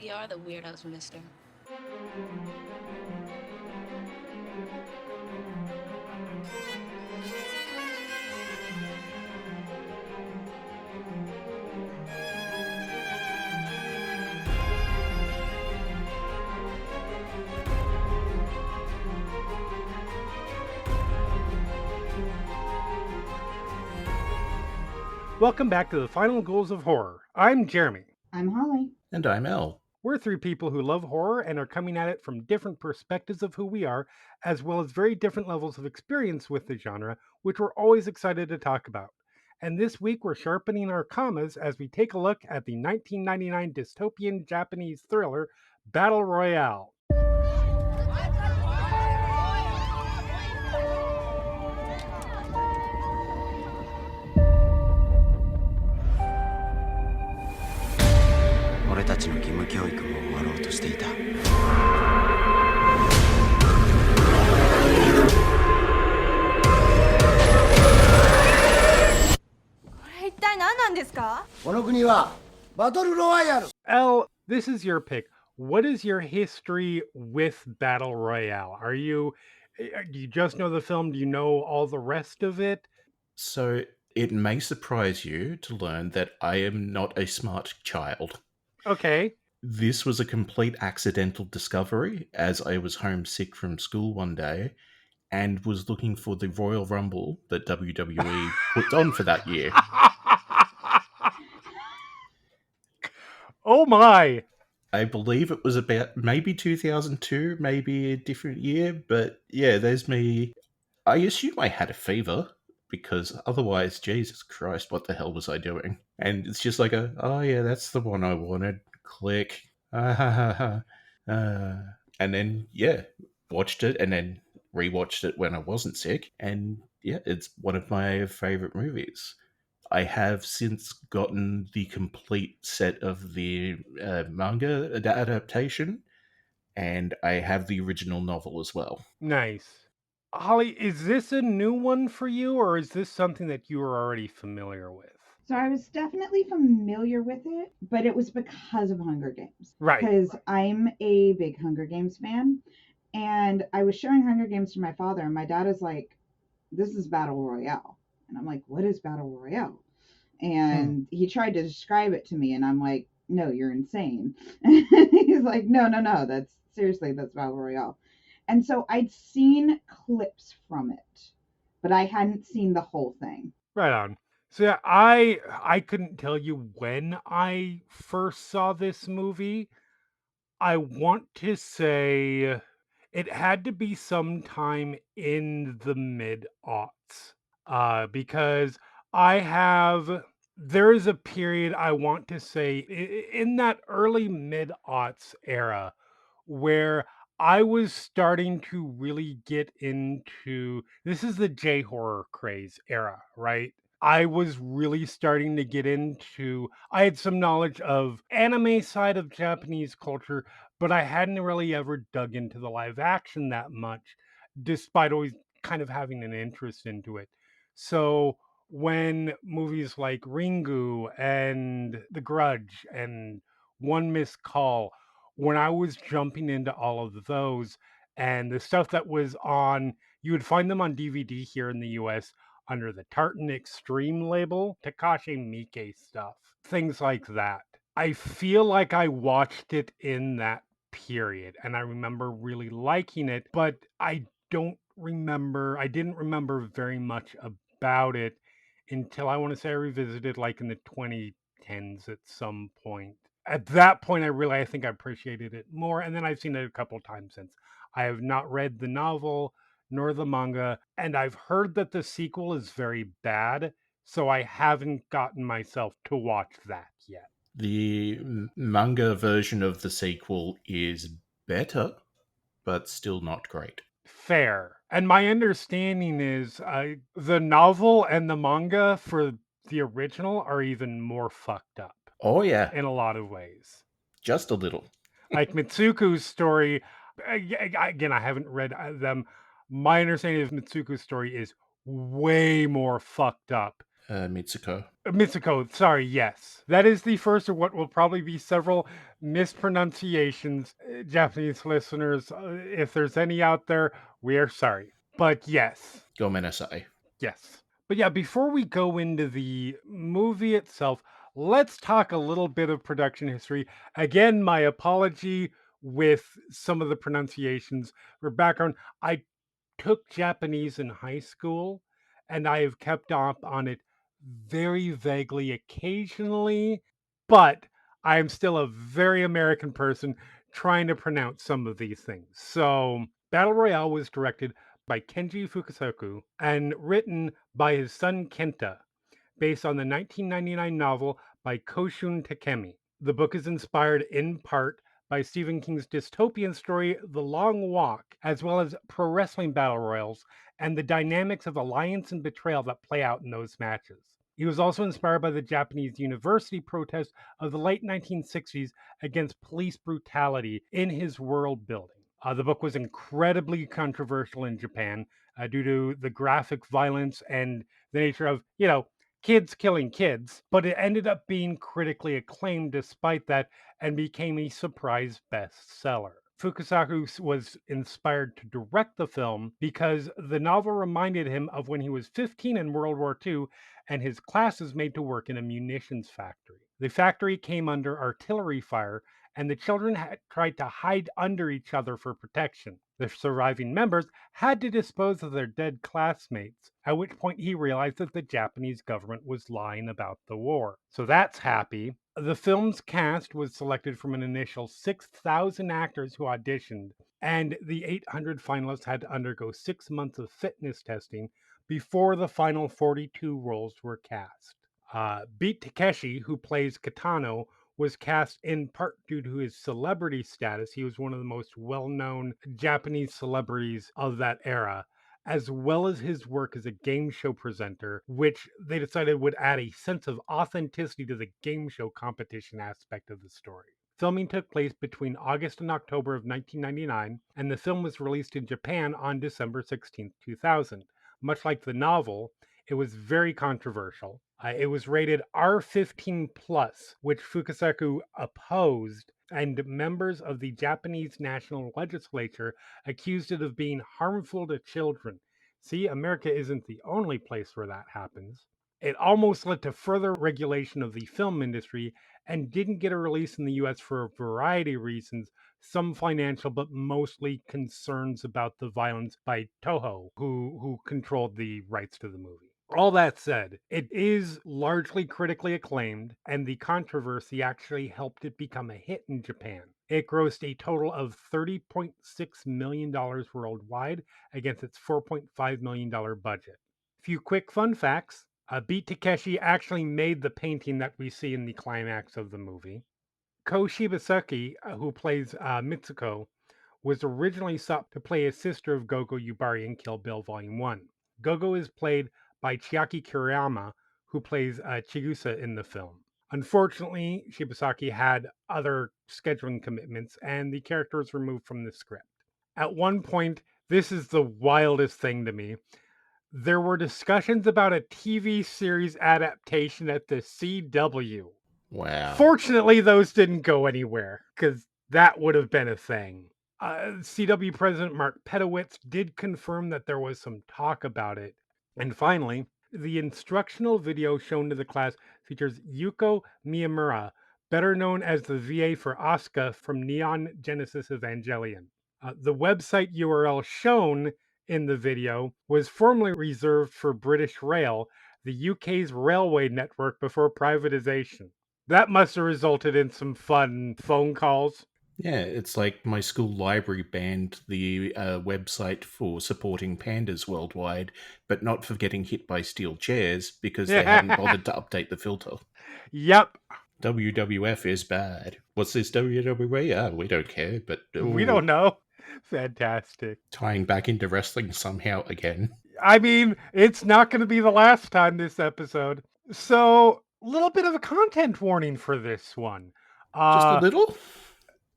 We are the weirdos, mister. Welcome back to the Final Ghouls of Horror. I'm Jeremy. I'm Holly. And I'm Elle. We're three people who love horror and are coming at it from different perspectives of who we are, as well as very different levels of experience with the genre, which we're always excited to talk about. And this week we're sharpening our commas as we take a look at the 1999 dystopian Japanese thriller Battle Royale. Elle, this is your pick. What is your history with Battle Royale? Do you just know the film? Do you know all the rest of it? So it may surprise you to learn that I am not a smart child. Okay. This was a complete accidental discovery as I was homesick from school one day and was looking for the Royal Rumble that WWE put on for that year. Oh my! I believe it was about maybe 2002, maybe a different year, but yeah, there's me. I assume I had a fever because otherwise, Jesus Christ, what the hell was I doing? And it's just like oh yeah, that's the one I wanted. Click. And then, yeah, watched it and then rewatched it when I wasn't sick. And yeah, it's one of my favorite movies. I have since gotten the complete set of the manga adaptation, and I have the original novel as well. Nice. Holly, is this a new one for you, or is this something that you were already familiar with? So I was definitely familiar with it, but it was because of Hunger Games. Right. Because I'm a big Hunger Games fan. And I was showing Hunger Games to my father, and my dad is like, this is Battle Royale. And I'm like, what is Battle Royale? And he tried to describe it to me, and I'm like, no, you're insane. He's like, no, that's Battle Royale. And so I'd seen clips from it, but I hadn't seen the whole thing. Right on. So yeah, I couldn't tell you when I first saw this movie. I want to say it had to be sometime in the mid-aughts. Because there is a period I want to say in that early mid-aughts era where I was starting to really get into this is the J horror craze era, right? I was really starting to get into I had some knowledge of anime side of Japanese culture, but I hadn't really ever dug into the live action that much, despite always kind of having an interest into it. So when movies like Ringu and The Grudge and One Missed Call, when I was jumping into all of those and the stuff that was on, you would find them on DVD here in the US under the Tartan Extreme label, Takashi Miike stuff, things like that. I feel like I watched it in that period and I remember really liking it, but I didn't remember very much about it until I want to say I revisited like in the 2010s at some point. At that point, I think I appreciated it more, and then I've seen it a couple times since. I have not read the novel nor the manga, and I've heard that the sequel is very bad, so I haven't gotten myself to watch that yet. The manga version of the sequel is better, but still not great. Fair. And my understanding is the novel and the manga for the original are even more fucked up. Oh, yeah. In a lot of ways. Just a little. Like Mitsuko's story, again, I haven't read them. My understanding of Mitsuko's story is way more fucked up Mitsuko. Mitsuko, sorry, yes. That is the first of what will probably be several mispronunciations. Japanese listeners, if there's any out there, we are sorry. But yes, Gomenasai. yes. But yeah, before we go into the movie itself, let's talk a little bit of production history. Again, my apology with some of the pronunciations or background. I took Japanese in high school and I have kept up on it very vaguely occasionally, but I am still a very American person trying to pronounce some of these things. So, Battle Royale was directed by Kenji Fukasaku and written by his son Kenta, based on the 1999 novel by Koshun Takemi. The book is inspired in part by Stephen King's dystopian story, The Long Walk, as well as pro wrestling battle royals and the dynamics of alliance and betrayal that play out in those matches. He was also inspired by the Japanese university protests of the late 1960s against police brutality in his world building. The book was incredibly controversial in Japan due to the graphic violence and the nature of, kids killing kids, but it ended up being critically acclaimed despite that and became a surprise bestseller. Fukasaku was inspired to direct the film because the novel reminded him of when he was 15 in World War II and his class was made to work in a munitions factory. The factory came under artillery fire and the children had tried to hide under each other for protection. The surviving members had to dispose of their dead classmates, at which point he realized that the Japanese government was lying about the war. So that's happy. The film's cast was selected from an initial 6,000 actors who auditioned, and the 800 finalists had to undergo 6 months of fitness testing before the final 42 roles were cast. Beat Takeshi, who plays Katano, was cast in part due to his celebrity status. He was one of the most well known Japanese celebrities of that era, as well as his work as a game show presenter, which they decided would add a sense of authenticity to the game show competition aspect of the story. Filming took place between August and October of 1999, and the film was released in Japan on December 16, 2000. Much like the novel, it was very controversial. It was rated R15 plus, which Fukasaku opposed, and members of the Japanese national legislature accused it of being harmful to children. See, America isn't the only place where that happens. It almost led to further regulation of the film industry and didn't get a release in the US for a variety of reasons, some financial, but mostly concerns about the violence by Toho, who controlled the rights to the movie. All that said, it is largely critically acclaimed, and the controversy actually helped it become a hit in Japan. It grossed a total of $30.6 million worldwide against its $4.5 million budget. Few quick fun facts. Beat Takeshi actually made the painting that we see in the climax of the movie. Ko Shibasaki, who plays Mitsuko, was originally sought to play a sister of Gogo Yubari in Kill Bill Volume 1. Gogo is played by Chiaki Kiriyama, who plays Chigusa in the film. Unfortunately, Shibasaki had other scheduling commitments, and the character was removed from the script. At one point, this is the wildest thing to me. There were discussions about a TV series adaptation at the CW. Wow. Fortunately, those didn't go anywhere because that would have been a thing. CW President Mark Pedowitz did confirm that there was some talk about it. And finally, the instructional video shown to the class features Yuko Miyamura, better known as the VA for Asuka from Neon Genesis Evangelion. The website URL shown in the video was formerly reserved for British Rail, the UK's railway network before privatization. That must have resulted in some fun phone calls. Yeah, it's like my school library banned the website for supporting pandas worldwide, but not for getting hit by steel chairs because they hadn't bothered to update the filter. Yep, WWF is bad. What's this WWE? Ah, we don't care, but we ooh, don't know. Fantastic. tying back into wrestling somehow again. I mean, it's not going to be the last time this episode. So, a little bit of a content warning for this one. Just a Uh, little?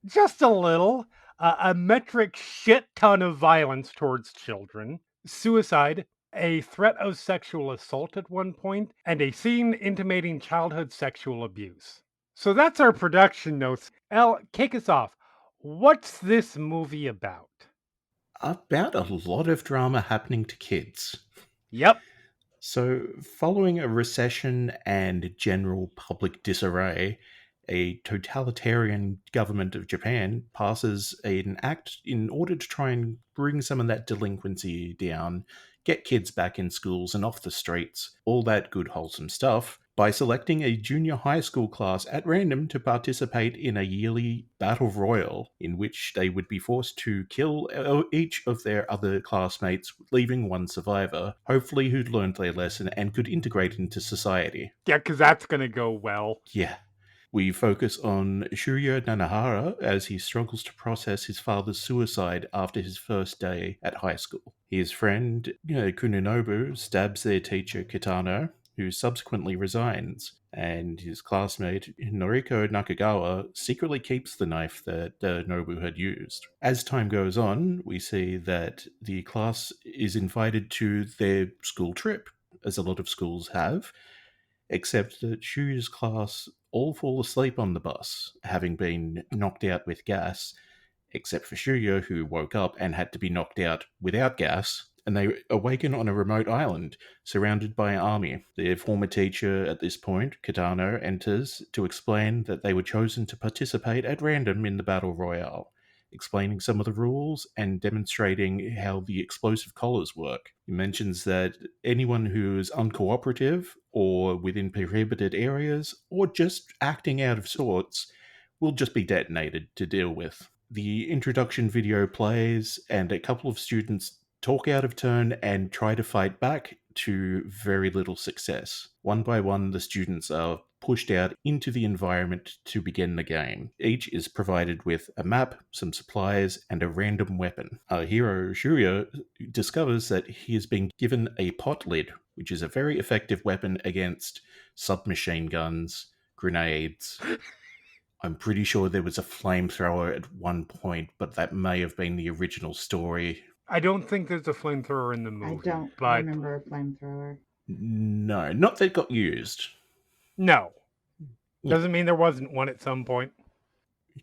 just a little. A metric shit ton of violence towards children, suicide, a threat of sexual assault at one point, and a scene intimating childhood sexual abuse. So that's our production notes. Elle, kick us off. What's this movie about? About a lot of drama happening to kids. Yep. So, following a recession and general public disarray, a totalitarian government of Japan passes an act in order to try and bring some of that delinquency down, get kids back in schools and off the streets, all that good, wholesome stuff, by selecting a junior high school class at random to participate in a yearly battle royale in which they would be forced to kill each of their other classmates, leaving one survivor, hopefully who'd learned their lesson and could integrate into society. Yeah, because that's going to go well. Yeah. We focus on Shuya Nanahara as he struggles to process his father's suicide after his first day at high school. His friend Kuninobu stabs their teacher Kitano, who subsequently resigns, and his classmate Noriko Nakagawa secretly keeps the knife that Nobu had used. As time goes on, we see that the class is invited to their school trip, as a lot of schools have, except that Shu's class all fall asleep on the bus, having been knocked out with gas, except for Shuya, who woke up and had to be knocked out without gas, and they awaken on a remote island, surrounded by an army. Their former teacher at this point, Kitano, enters to explain that they were chosen to participate at random in the Battle Royale, explaining some of the rules and demonstrating how the explosive collars work. He mentions that anyone who is uncooperative or within prohibited areas or just acting out of sorts will just be detonated to deal with. The introduction video plays, and a couple of students talk out of turn and try to fight back to very little success. One by one, the students are pushed out into the environment to begin the game. Each is provided with a map, some supplies, and a random weapon. Our hero, Shuya, discovers that he has been given a pot lid, which is a very effective weapon against submachine guns, grenades. I'm pretty sure there was a flamethrower at one point, but that may have been the original story. I don't think there's a flamethrower in the I movie, don't but remember a flamethrower. No, not that got used. no. Yeah. Doesn't mean there wasn't one at some point.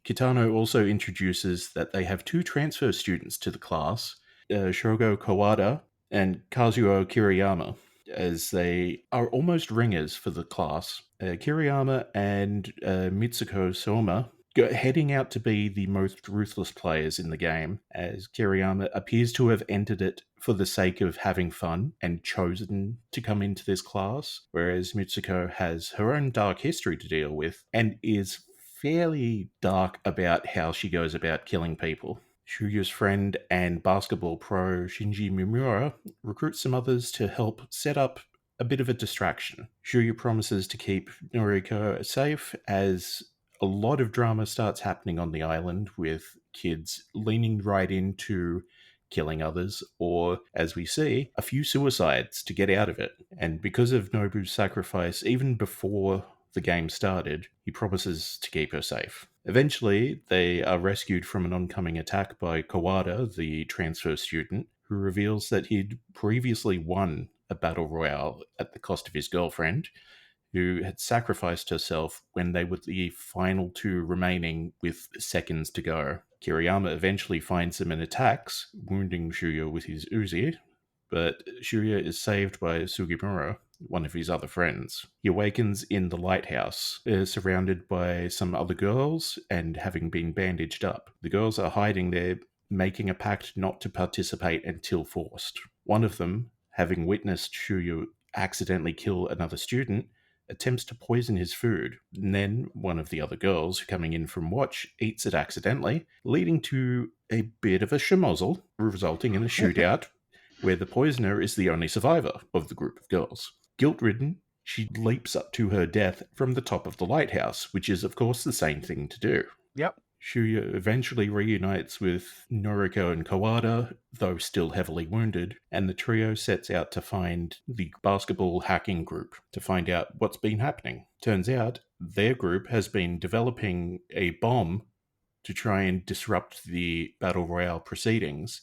Kitano also introduces that they have two transfer students to the class, Shogo Kawada and Kazuo Kiriyama, as they are almost ringers for the class. Kiriyama and Mitsuko Soma heading out to be the most ruthless players in the game, as Kiriyama appears to have entered it for the sake of having fun and chosen to come into this class, whereas Mitsuko has her own dark history to deal with and is fairly dark about how she goes about killing people. Shuya's friend and basketball pro Shinji Mimura recruits some others to help set up a bit of a distraction. Shuya promises to keep Noriko safe as a lot of drama starts happening on the island, with kids leaning right into killing others, or, as we see, a few suicides to get out of it. And because of Nobu's sacrifice, even before the game started, he promises to keep her safe. Eventually, they are rescued from an oncoming attack by Kawada, the transfer student, who reveals that he'd previously won a battle royale at the cost of his girlfriend, who had sacrificed herself when they were the final two remaining with seconds to go. Kiriyama eventually finds them and attacks, wounding Shuya with his Uzi, but Shuya is saved by Sugimura, one of his other friends. He awakens in the lighthouse, surrounded by some other girls and having been bandaged up. The girls are hiding there, making a pact not to participate until forced. One of them, having witnessed Shuya accidentally kill another student, attempts to poison his food, and then one of the other girls, coming in from watch, eats it accidentally, leading to a bit of a schmozzle, resulting in a shootout where the poisoner is the only survivor of the group of girls. Guilt-ridden, she leaps up to her death from the top of the lighthouse, which is, of course, the same thing to do. Yep. Shuya eventually reunites with Noriko and Kawada, though still heavily wounded, and the trio sets out to find the basketball hacking group to find out what's been happening. Turns out their group has been developing a bomb to try and disrupt the Battle Royale proceedings,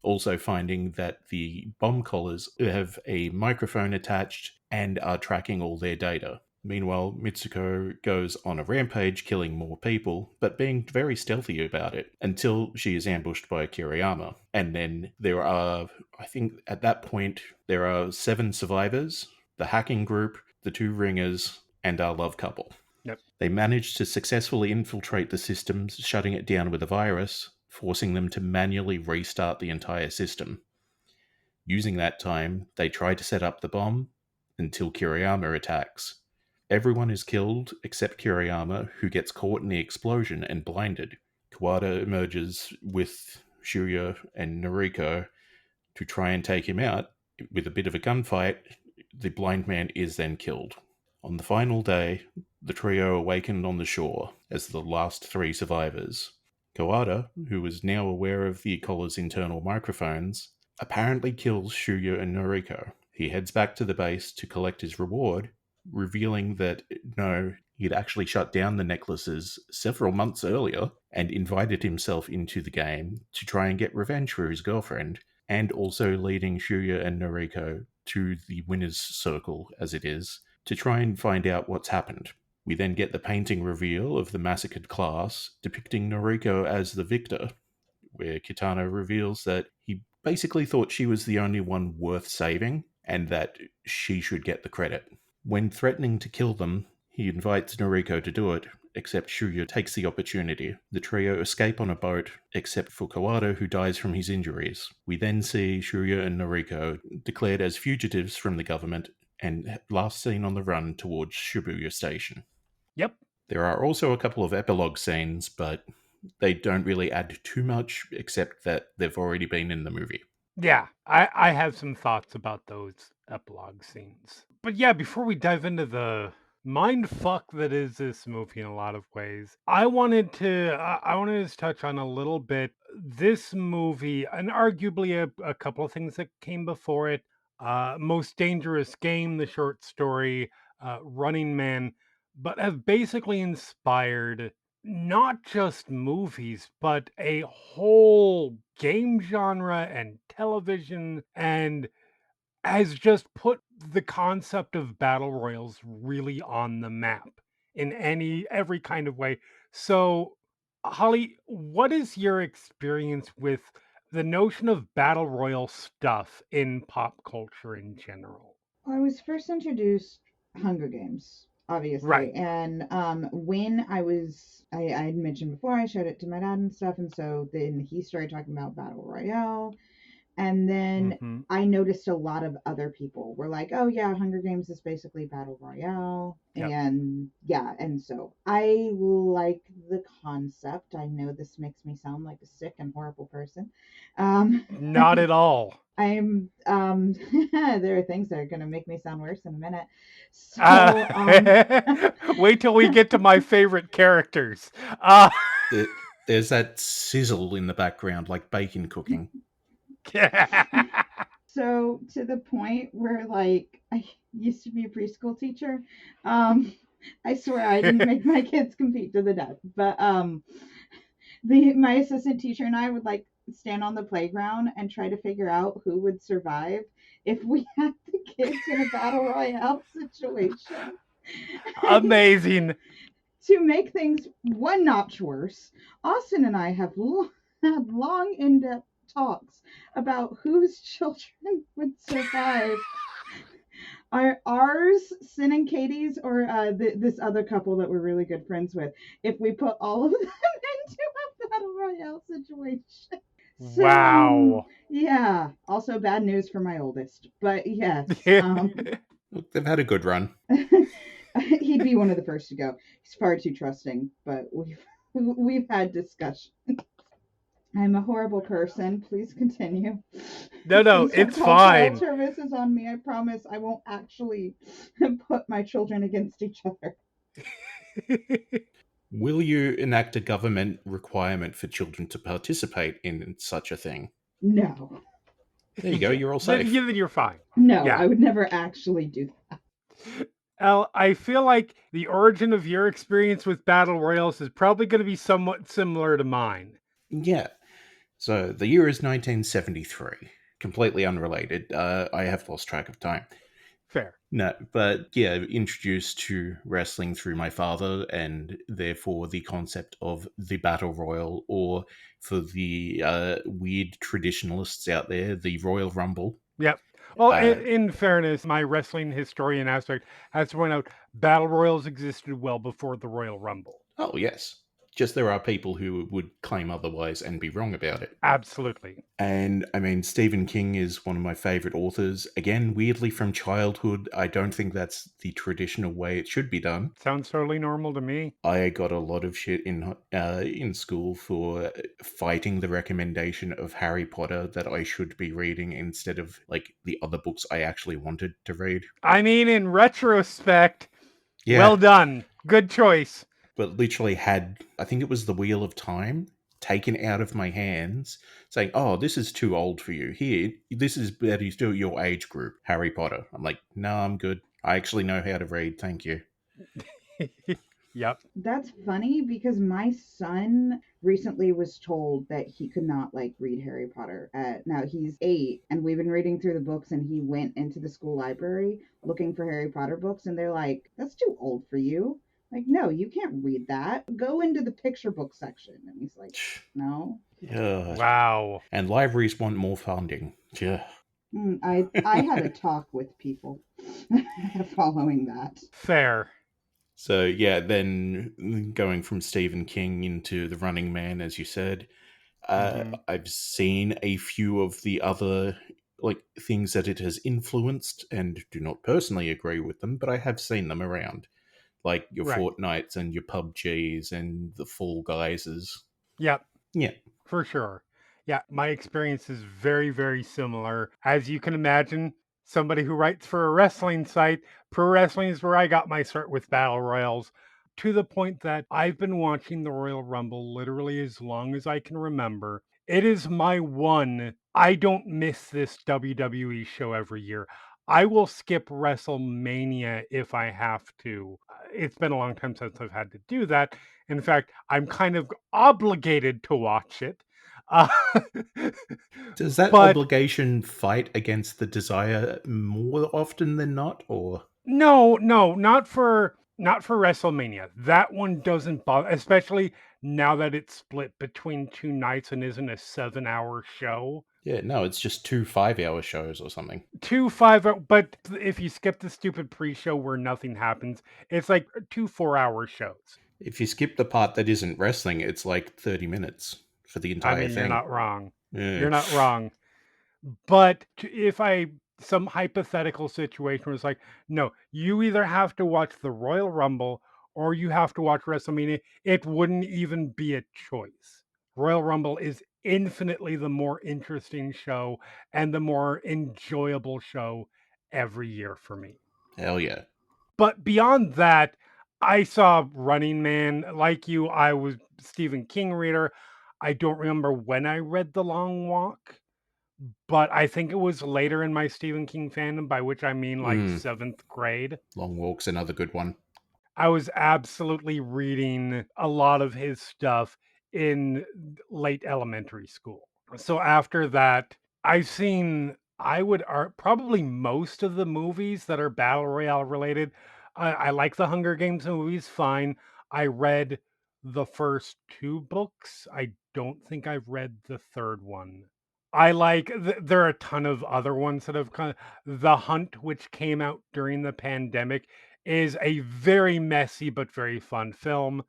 Also finding that the bomb collars have a microphone attached and are tracking all their data. Meanwhile, Mitsuko goes on a rampage, killing more people, but being very stealthy about it, until she is ambushed by Kiriyama. And then there are, I think at that point, there are 7 survivors, the hacking group, the 2 ringers, and our love couple. Yep. They manage to successfully infiltrate the systems, shutting it down with a virus, forcing them to manually restart the entire system. Using that time, they try to set up the bomb until Kiriyama attacks. Everyone is killed except Kiriyama, who gets caught in the explosion and blinded. Kawada emerges with Shuya and Noriko to try and take him out. With a bit of a gunfight, the blind man is then killed. On the final day, the trio awakened on the shore as the last 3 survivors. Kawada, who is now aware of the collar's internal microphones, apparently kills Shuya and Noriko. He heads back to the base to collect his reward, revealing that no, he'd actually shut down the necklaces several months earlier and invited himself into the game to try and get revenge for his girlfriend, and also leading Shuya and Noriko to the winner's circle, as it is, to try and find out what's happened. We then get the painting reveal of the massacred class, depicting Noriko as the victor, where Kitano reveals that he basically thought she was the only one worth saving and that she should get the credit. When threatening to kill them, he invites Noriko to do it, except Shuya takes the opportunity. The trio escape on a boat, except for Kawada, who dies from his injuries. We then see Shuya and Noriko declared as fugitives from the government and last seen on the run towards Shibuya Station. Yep. There are also a couple of epilogue scenes, but they don't really add too much, except that they've already been in the movie. Yeah, I have some thoughts about those epilogue scenes. But yeah, before we dive into the mind fuck that is this movie in a lot of ways, I wanted to touch on a little bit this movie and arguably a couple of things that came before it. Most Dangerous Game, the short story, Running Man, but have basically inspired not just movies, but a whole game genre and television, and has just put the concept of battle royals really on the map in every kind of way. So, Holly, what is your experience with the notion of battle royal stuff in pop culture in general? I was first introduced Hunger Games, Right. obviously, and when I had mentioned before, I showed it to my dad and stuff, and so then he started talking about Battle Royale, and then Hmm. I noticed a lot of other people were like, "Oh yeah, Hunger Games is basically Battle Royale," Yep. and yeah, and so I like the concept. I know this makes me sound like a sick and horrible person. Um, Not at all. I'm there are things that are going to make me sound worse in a minute. Uh, So wait till we get to my favorite characters. Uh, There's that sizzle in the background, like bacon cooking. so to the point where like I used to be a preschool teacher. Um I swear I didn't make my kids compete to the death, but the my assistant teacher and I would like stand on the playground and try to figure out who would survive if we had the kids in a battle royale situation. Amazing. To make things one notch worse, Austin and I have had long, in depth talks about whose children would survive. Are ours, Sin and Katie's, or this other couple that we're really good friends with, if we put all of them into a battle royale situation? So, Wow. yeah. Also, bad news for my oldest. But yes, Look, they've had a good run. he'd be one of the first to go. He's far too trusting, but we've had discussion. I'm a horrible person. Please continue. No, no, Please don't it's call child fine. services on me. I promise I won't actually put my children against each other. Will you enact a government requirement for children to participate in such a thing? No, There you go, Yeah, you're all then, safe. then you're fine. no, Yeah. I would never actually do that. Elle, I feel like the origin of your experience with battle royals is probably going to be somewhat similar to mine. Yeah. So the year is 1973. Completely unrelated. I have lost track of time. Fair. No, but yeah, introduced to wrestling through my father, and therefore the concept of the Battle Royal, or for the weird traditionalists out there, the Royal Rumble. Yep. Well, Uh, in fairness, my wrestling historian aspect has to point out battle royals existed well before the Royal Rumble. oh, yes. Just there are people who would claim otherwise and be wrong about it. Absolutely. And I mean, Stephen King is one of my favorite authors. Again, weirdly from childhood, I don't think that's the traditional way it should be done. Sounds totally normal to me. I got a lot of shit in school for fighting the recommendation of Harry Potter that I should be reading instead of like the other books I actually wanted to read. I mean, in retrospect, well Yeah, done. Good choice. but literally had, I think it was the Wheel of Time taken out of my hands, saying, "Oh, this is too old for you. Here, this is better still your age group, Harry Potter." I'm like, "No, I'm good. I actually know how to read. Thank you." Yep. That's funny because my son recently was told that he could not like read Harry Potter. Now he's 8, and we've been reading through the books, and he went into the school library looking for Harry Potter books, and they're like, "That's too old for you." Like, no, you can't read that. Go into the picture book section. And he's like, no. Yeah. Wow. And libraries want more funding. Yeah. I had a talk with people following that. Fair. So yeah, then going from Stephen King into The Running Man, as you said, Hmm. I've seen a few of the other like things that it has influenced, and do not personally agree with them, but I have seen them around, like your Right. Fortnites and your PUBGs and the Fall Guyses. Yep. Yeah, For sure. Yeah, my experience is very, very similar. As you can imagine, somebody who writes for a wrestling site, pro wrestling is where I got my start with battle royals, to the point that I've been watching the Royal Rumble literally as long as I can remember. It is my one, I don't miss this WWE show every year. I will skip WrestleMania if I have to. It's been a long time since I've had to do that. In fact, I'm kind of obligated to watch it. Uh, does that but obligation fight against the desire more often than not, or no, no, not for WrestleMania. That one doesn't bother, especially now that it's split between two nights and isn't a 7-hour show. yeah, no, it's just 2 5-hour shows or something. Two five, but if you skip the stupid pre-show where nothing happens, it's like two 4-hour shows. If you skip the part that isn't wrestling, it's like 30 minutes for the I entire mean, you're thing. not wrong. Yeah. You're not wrong. But if I some hypothetical situation was like, no, you either have to watch the Royal Rumble or you have to watch WrestleMania, it wouldn't even be a choice. Royal Rumble is infinitely the more interesting show and the more enjoyable show every year for me. Hell yeah. But beyond that, I saw Running Man. Like you, I was Stephen King reader. I don't remember when I read The Long Walk, but I think it was later in my Stephen King fandom, by which I mean like Mm, 7th grade. Long Walk's another good one. I was absolutely reading a lot of his stuff in late elementary school. So after that, I've seen, I would probably most of the movies that are battle royale related. I like the Hunger Games movies, fine. I read the first two books. I don't think I've read the third one. I like there are a ton of other ones that have kind of The Hunt, which came out during the pandemic, is a very messy but very fun film.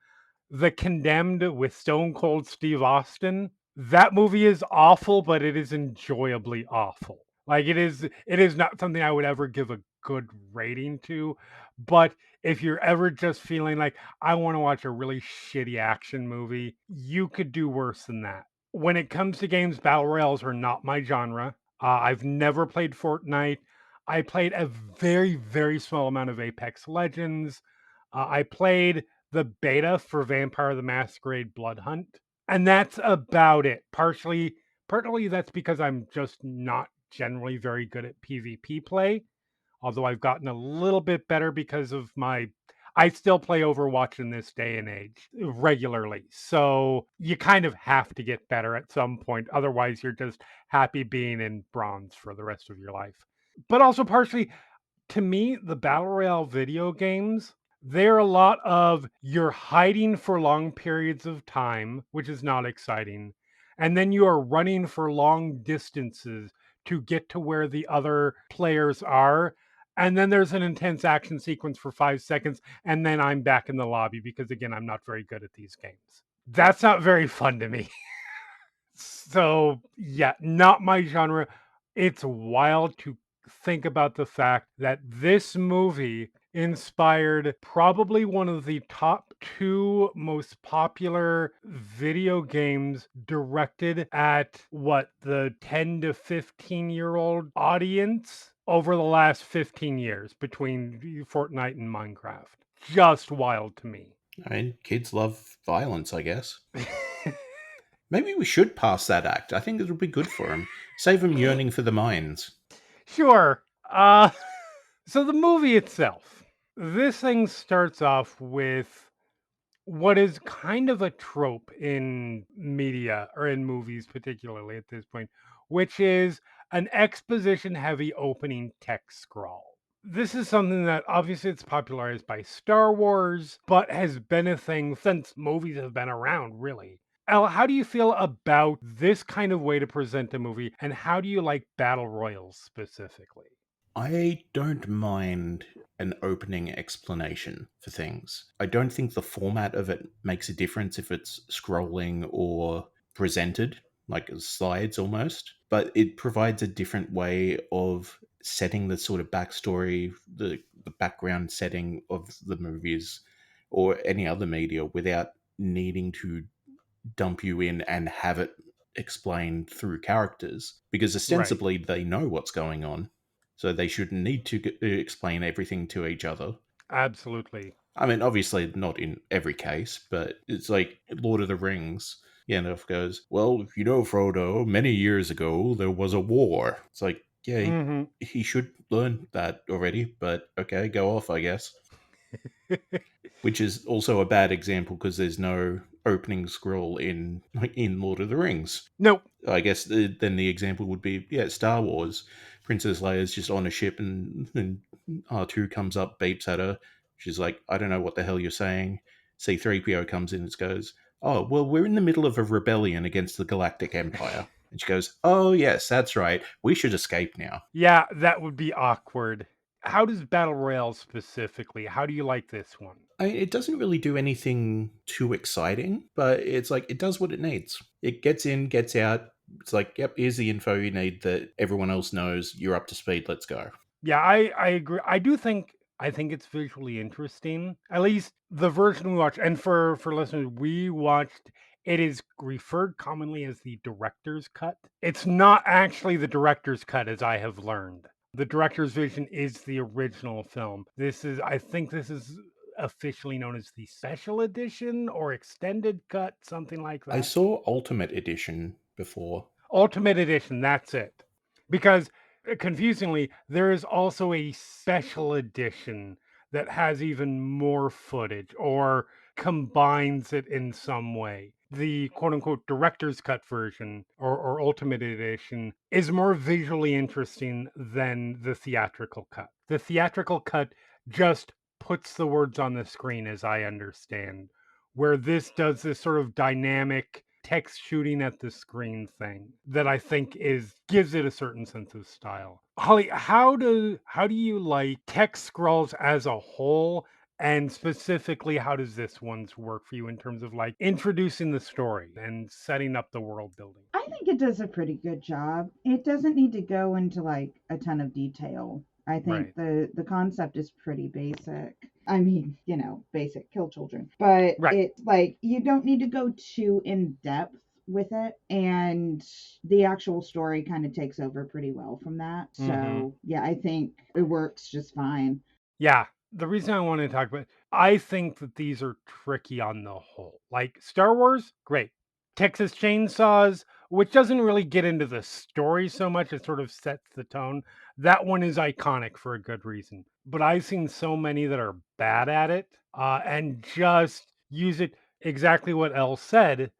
The Condemned with Stone Cold Steve Austin. That movie is awful, but it is enjoyably awful. Like it is not something I would ever give a good rating to, but if you're ever just feeling like I want to watch a really shitty action movie, you could do worse than that. When it comes to games, battle royales are not my genre. I've never played Fortnite. I played a very, very small amount of Apex Legends. I played the beta for Vampire the Masquerade Blood Hunt, and that's about it. Partly that's because I'm just not generally very good at PvP play, although I've gotten a little bit better because of my I still play Overwatch in this day and age regularly. So you kind of have to get better at some point. Otherwise, you're just happy being in bronze for the rest of your life. But also, partially, to me, the Battle Royale video games, they're a lot of you're hiding for long periods of time, which is not exciting. And then you are running for long distances to get to where the other players are. And then there's an intense action sequence for 5 seconds. And then I'm back in the lobby because, again, I'm not very good at these games. That's not very fun to me. So, yeah, not my genre. It's wild to think about the fact that this movie inspired probably one of the top two most popular video games directed at what, the 10 to 15-year-old audience over the last 15 years between Fortnite and Minecraft. Just wild to me. I mean, kids love violence, I guess. Maybe we should pass that act. I think it'll be good for them. Save them yearning for the mines. Sure. So the movie itself, this thing starts off with what is kind of a trope in media or in movies, particularly at this point, which is an exposition heavy opening text scroll. This is something that obviously it's popularized by Star Wars, but has been a thing since movies have been around, really. Al, how do you feel about this kind of way to present a movie, and how do you like battle royals specifically? I don't mind an opening explanation for things. I don't think the format of it makes a difference if it's scrolling or presented, like as slides almost, but it provides a different way of setting the sort of backstory, the background setting of the movies or any other media without needing to dump you in and have it explained through characters because Right. ostensibly they know what's going on, so they shouldn't need to explain everything to each other. Absolutely. I mean, obviously not in every case, but it's like Lord of the Rings. Gandalf goes, "Well, you know, Frodo, many years ago there was a war." It's like, yeah, Hmm. he should learn that already, but okay, go off, I guess. Which is also a bad example because there's no opening scroll in like in Lord of the Rings. Nope. I guess then the example would be yeah, Star Wars. Princess Leia's just on a ship, and R2 comes up, beeps at her. She's like, I don't know what the hell you're saying. C3PO comes in and goes, oh, well, we're in the middle of a rebellion against the Galactic Empire. And she goes, oh, yes, that's right. We should escape now. Yeah, that would be awkward. How does Battle Royale specifically? How do you like this one? It doesn't really do anything too exciting, but it's like it does what it needs. It gets in, gets out. It's like, yep, here's the info you need that everyone else knows. You're up to speed. Let's go. Yeah, I agree. I think it's visually interesting. At least the version we watched, and for listeners, we watched. It is referred commonly as the director's cut. It's not actually the director's cut, as I have learned. The director's vision is the original film. I think this is officially known as the special edition or extended cut, something like I that. saw Ultimate Edition before. Ultimate Edition, that's it. Because confusingly, there is also a special edition that has even more footage or combines it in some way. The quote unquote director's cut version or Ultimate Edition is more visually interesting than the theatrical cut. The theatrical cut just puts the words on the screen, as I understand, where this does this sort of dynamic text shooting at the screen thing that I think is gives it a certain sense of style. Holly, how do you like text scrolls as a whole? And specifically, how does this one's work for you in terms of like introducing the story and setting up the world building? I think it does a pretty good job. It doesn't need to go into like a ton of detail. I think Right. the concept is pretty basic. I mean, basic kill children. But Right. it's like you don't need to go too in depth with it, and the actual story kind of takes over pretty well from that. Hmm. So, yeah, I think it works just fine. Yeah. The reason I want to talk about I think that these are tricky on the whole. Like Star Wars, great. Texas Chainsaws, which doesn't really get into the story so much, it sort of sets the tone. That one is iconic for a good reason. But I've seen so many that are bad at it, and just use it exactly what Elle said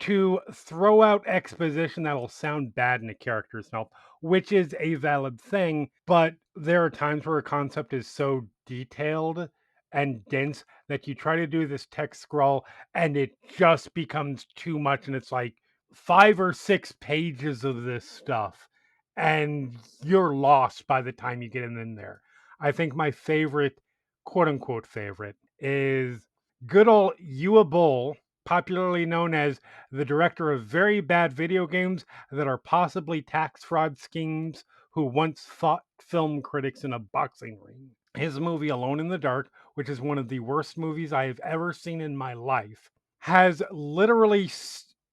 to throw out exposition that'll sound bad in a character's mouth, which is a valid thing. But there are times where a concept is so detailed and dense that you try to do this text scroll and it just becomes too much. And it's like 5 or 6 pages of this stuff, and you're lost by the time you get in there. I think my favorite, quote unquote, favorite is good old Yua Bull, popularly known as the director of very bad video games that are possibly tax fraud schemes, who once fought film critics in a boxing ring. His movie Alone in the Dark, which is one of the worst movies I have ever seen in my life, has literally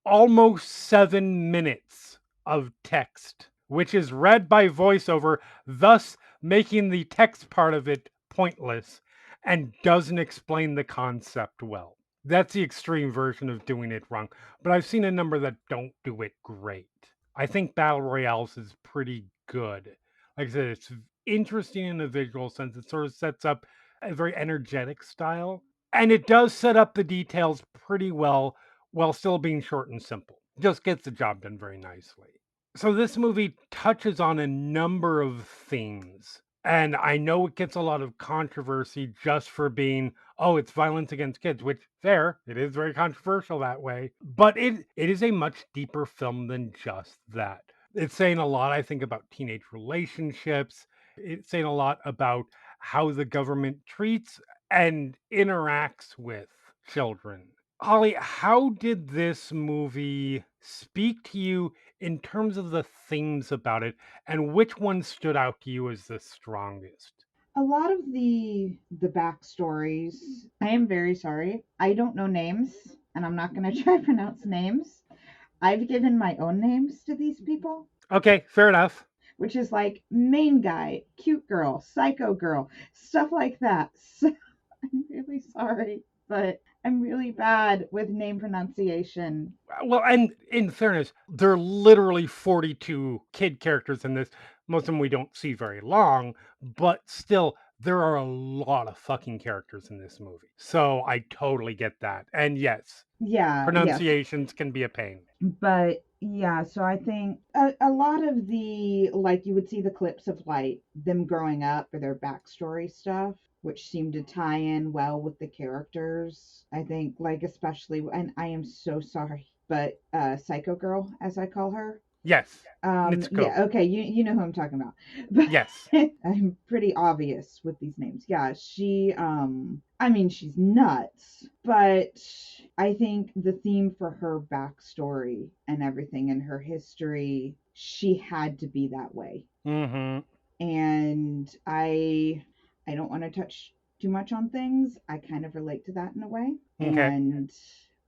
almost 7 minutes of text, which is read by voiceover, thus making the text part of it pointless and doesn't explain the concept well. That's the extreme version of doing it wrong, but I've seen a number that don't do it great. I think Battle Royales is pretty good. Like I said, it's interesting in a visual sense. It sort of sets up a very energetic style, and it does set up the details pretty well while still being short and simple. Just gets the job done very nicely. So this movie touches on a number of themes. And I know it gets a lot of controversy just for being, oh, it's violence against kids, which fair, it is very controversial that way. But it is a much deeper film than just that. It's saying a lot, I think, about teenage relationships. It's saying a lot about how the government treats and interacts with children. Holly, how did this movie speak to you in terms of the themes about it, and which one stood out to you as the strongest? A lot of the backstories, I am very sorry. I don't know names, and I'm not going to try to pronounce names. I've given my own names to these people, Okay, fair enough. which is like main guy, cute girl, psycho girl, stuff like that. So I'm really sorry, but I'm really bad with name pronunciation. Well, and in fairness, there are literally 42 kid characters in this. Most of them we don't see very long, but still, there are a lot of fucking characters in this movie. So I totally get that. And yes, Yeah, yes. pronunciations can be a pain. But yeah, so I think a lot of the, like, you would see the clips of like them growing up or their backstory stuff, which seemed to tie in well with the characters. I think, like, especially, and I am so sorry, but Psycho Girl, as I call her. Yes, Mitsuko. Yeah, okay, you know who I'm talking about. But Yes. I'm pretty obvious with these names. Yeah, she I mean, she's nuts, but I think the theme for her backstory and everything and her history, she had to be that way. Mm-hmm. And I don't want to touch too much on things. I kind of relate to that in a way. Okay. And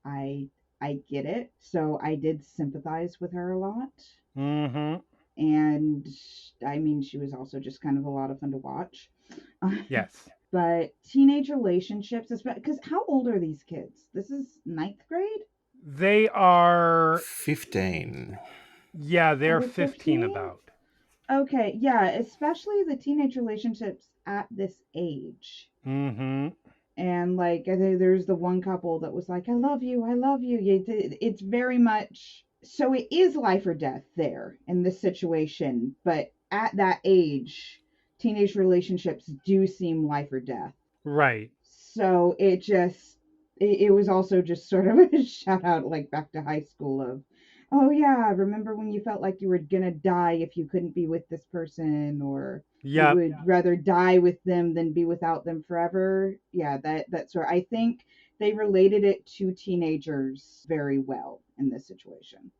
I I get it. So I did sympathize with her a lot. Mm-hmm. And I mean, she was also just kind of a lot of fun to watch. Yes. But teenage relationships, because how old are these kids? This is ninth grade? They are, 15. yeah, Are they're they 15 15? about. Okay, yeah, especially the teenage relationships at this age. Mm-hmm. And like, there's the one couple that was like, I love you, I love you. It's very much so it is life or death there in this situation. But at that age, teenage relationships do seem life or death. Right. So it was also just sort of a shout out, like, back to high school of, oh yeah, remember when you felt like you were gonna die if you couldn't be with this person, or you Yep. would rather die with them than be without them forever. Yeah, that sort. I think they related it to teenagers very well in this situation.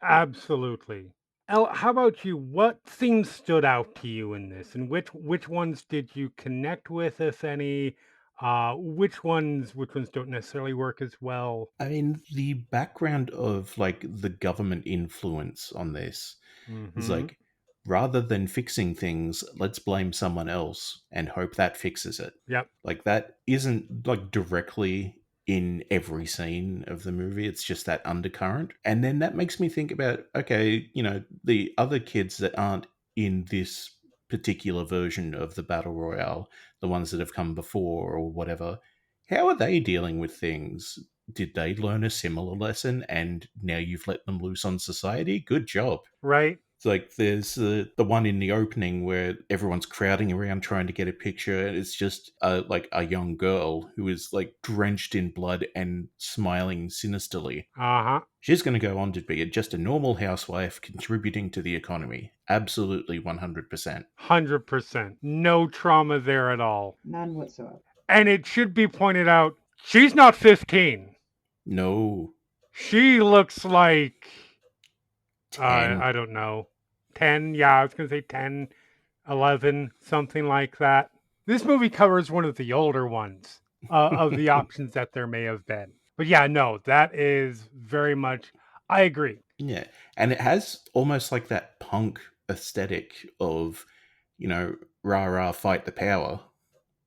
Absolutely. Elle, how about you? What themes stood out to you in this, and which ones did you connect with, if any? Which ones don't necessarily work as well? I mean, the background of like the government influence on this is Mm-hmm. like, rather than fixing things, let's blame someone else and hope that fixes it. Yep. Like, that isn't like directly. in every scene of the movie. It's just that undercurrent. And then that makes me think about, okay, the other kids that aren't in this particular version of the Battle Royale, the ones that have come before or whatever, how are they dealing with things? Did they learn a similar lesson and now you've let them loose on society? Good job. right? It's like there's the one in the opening where everyone's crowding around trying to get a picture, and it's just like a young girl who is like drenched in blood and smiling sinisterly. Uh-huh. She's going to go on to be just a normal housewife contributing to the economy. Absolutely 100%. 100%. No trauma there at all. None whatsoever. And it should be pointed out, she's not 15. No, She looks like 10. I don't know. 10, yeah, I was going to say 10, 11, something like that. This movie covers one of the older ones of the options that there may have been. But yeah, no, that is very much, I agree. Yeah. And it has almost like that punk aesthetic of, rah rah, fight the power,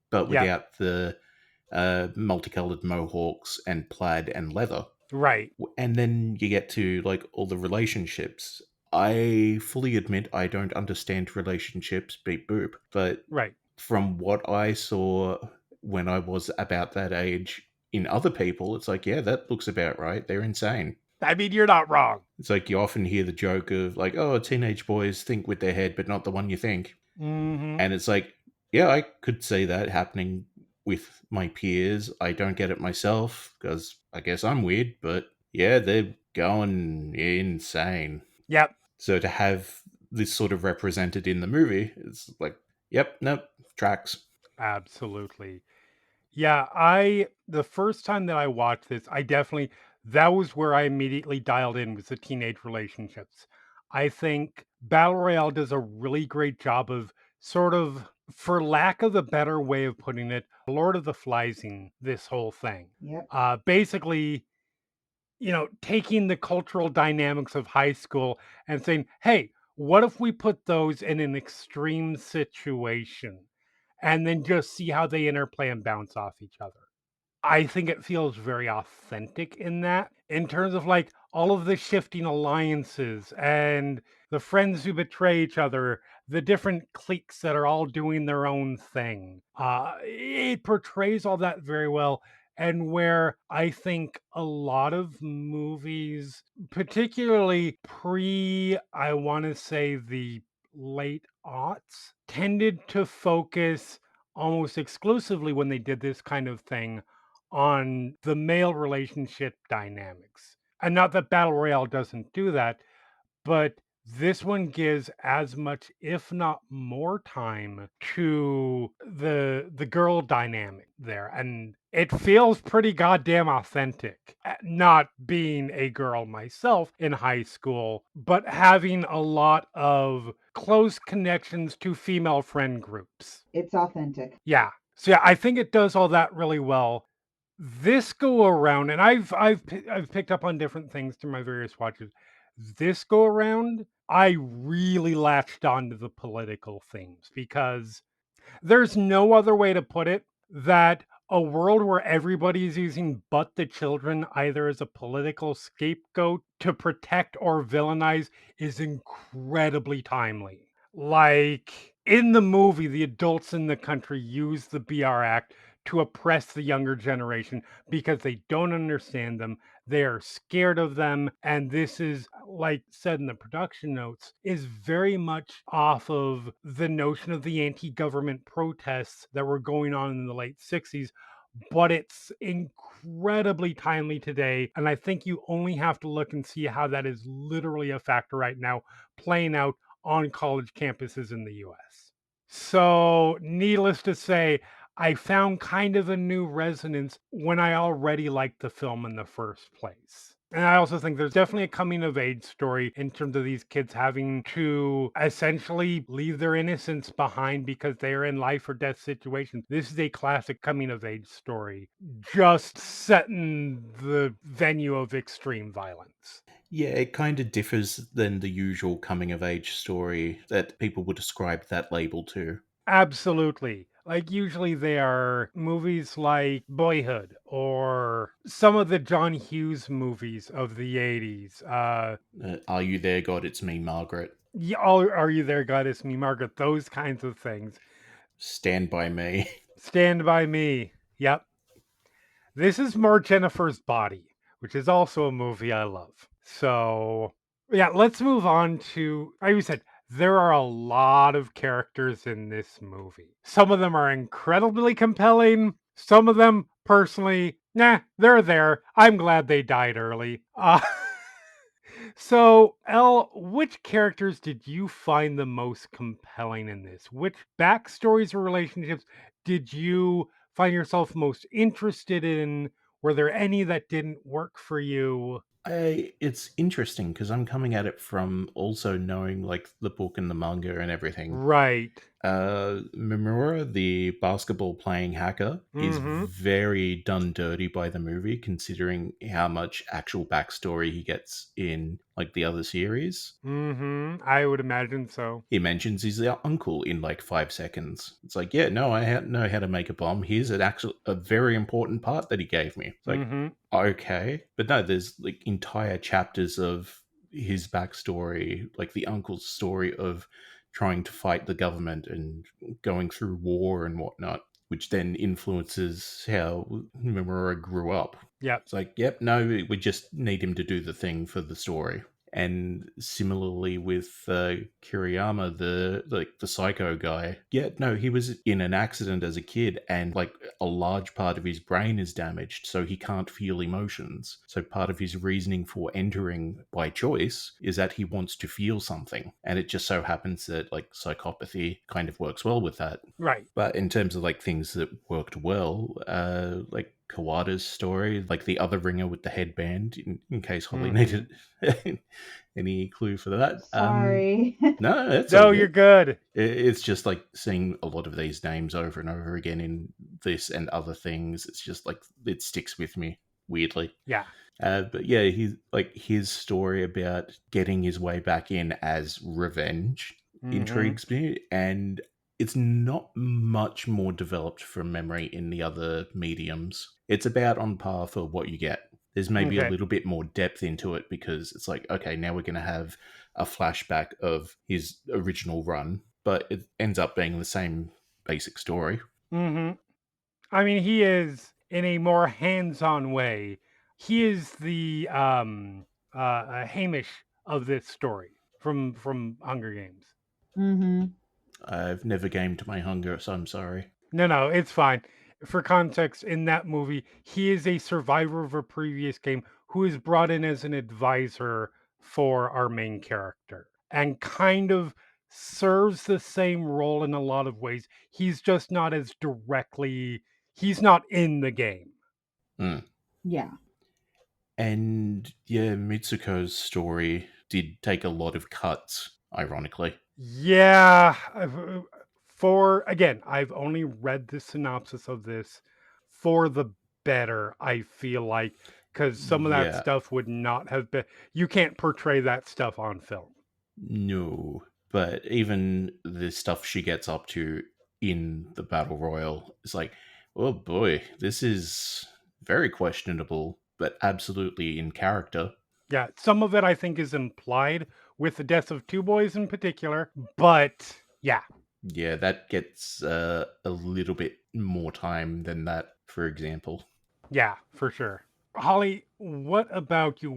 but Yep, without the multicolored mohawks and plaid and leather. right, And then you get to like all the relationships. I fully admit I don't understand relationships, beep boop, but right. from what I saw when I was about that age in other people, it's like, yeah, that looks about right. They're insane. I mean, you're not wrong. It's like you often hear the joke of like, oh, teenage boys think with their head, but not the one you think. Mm-hmm. And it's like, yeah, I could see that happening with my peers. I don't get it myself because I guess I'm weird, but yeah, they're going insane. Yep, So to have this sort of represented in the movie, it's like, yep, nope, tracks. absolutely. Yeah, the first time that I watched this, I definitely that was where I immediately dialed in was the teenage relationships. I think Battle Royale does a really great job of sort of, for lack of a better way of putting it, Lord of the Fliesing this whole thing. Yep. Basically, taking the cultural dynamics of high school and saying, hey, what if we put those in an extreme situation and then just see how they interplay and bounce off each other? I think it feels very authentic in that, in terms of like all of the shifting alliances and the friends who betray each other, the different cliques that are all doing their own thing. It portrays all that very well. And where I think a lot of movies, particularly I want to say the late aughts, tended to focus almost exclusively when they did this kind of thing on the male relationship dynamics. And not that Battle Royale doesn't do that, but this one gives as much, if not more, time to the girl dynamic there, and it feels pretty goddamn authentic. Not being a girl myself in high school, but having a lot of close connections to female friend groups. It's authentic. Yeah. So yeah, I think it does all that really well. This go around, and I've picked up on different things through my various watches. This go around, I really latched onto the political themes because there's no other way to put it that a world where everybody is using but the children either as a political scapegoat to protect or villainize is incredibly timely. Like in the movie, the adults in the country use the BR Act to oppress the younger generation because they don't understand them. They are scared of them. And this is, like said in the production notes, is very much off of the notion of the anti government protests that were going on in the late 60s, but it's incredibly timely today. And I think you only have to look and see how that is literally a factor right now, playing out on college campuses in the US. So, needless to say, I found kind of a new resonance when I already liked the film in the first place. And I also think there's definitely a coming of age story in terms of these kids having to essentially leave their innocence behind because they are in life or death situations. This is a classic coming of age story, just setting the venue of extreme violence. Yeah, it kind of differs than the usual coming of age story that people would ascribe that label to. Absolutely. Like, usually they are movies like Boyhood or some of the John Hughes movies of the 80s. Are You There, God? It's Me, Margaret. Yeah, Are You There, God? It's Me, Margaret? Those kinds of things. Stand By Me. Stand By Me. Yep. This is more Jennifer's Body, which is also a movie I love. So, yeah, let's move on to, like you said, there are a lot of characters in this movie. Some of them are incredibly compelling. Some of them, personally, nah, they're there. I'm glad they died early. So, Elle, which characters did you find the most compelling in this? Which backstories or relationships did you find yourself most interested in? Were there any that didn't work for you? It's interesting because I'm coming at it from also knowing like the book and the manga and everything. Right. Mimura, the basketball playing hacker, is Mm-hmm. very done dirty by the movie, considering how much actual backstory he gets in like the other series. Mm-hmm. I would imagine so. He mentions he's their uncle in like 5 seconds. It's like, yeah, no, know how to make a bomb. Here's a very important part that he gave me. It's like, Mm-hmm. okay, but no, there's like entire chapters of his backstory, like the uncle's story of trying to fight the government and going through war and whatnot, which then influences how Mimura grew up. Yep. It's like, yep, no, we just need him to do the thing for the story. And similarly with Kiriyama, the psycho guy, yeah, no, he was in an accident as a kid, and like a large part of his brain is damaged, so he can't feel emotions. So part of his reasoning for entering by choice is that he wants to feel something, and it just so happens that like psychopathy kind of works well with that. Right. But in terms of like things that worked well, like Kawada's story, like the other ringer with the headband, in case Holly Mm-hmm. needed any clue for that. Sorry. No, that's all No, you're good. good. It's just like seeing a lot of these names over and over again in this and other things. It's just like it sticks with me weirdly. Yeah. But yeah, he's like his story about getting his way back in as revenge Mm-hmm. intrigues me, and it's not much more developed from memory in the other mediums. It's about on par for what you get. There's maybe a Okay. little bit more depth into it because it's like, okay, now we're going to have a flashback of his original run, but it ends up being the same basic story. Mm-hmm. I mean, he is in a more hands-on way. He is the Hamish of this story from Hunger Games. Mm-hmm. I've never gamed my hunger, so I'm sorry. No, no, it's fine. For context, in that movie, he is a survivor of a previous game who is brought in as an advisor for our main character and kind of serves the same role in a lot of ways. He's just not as directly, he's not in the game. Mm. Yeah. And yeah, Mitsuko's story did take a lot of cuts, ironically. Yeah, for again, I've only read the synopsis of this for the better, I feel like, because some of that Yeah, stuff would not have been, you can't portray that stuff on film. no. But even the stuff she gets up to in the Battle Royale is like, oh boy, this is very questionable, but absolutely in character. Yeah, some of it I think is implied with the deaths of two boys in particular, but yeah, Yeah, that gets a little bit more time than that, for example. yeah, for sure. Holly, what about you?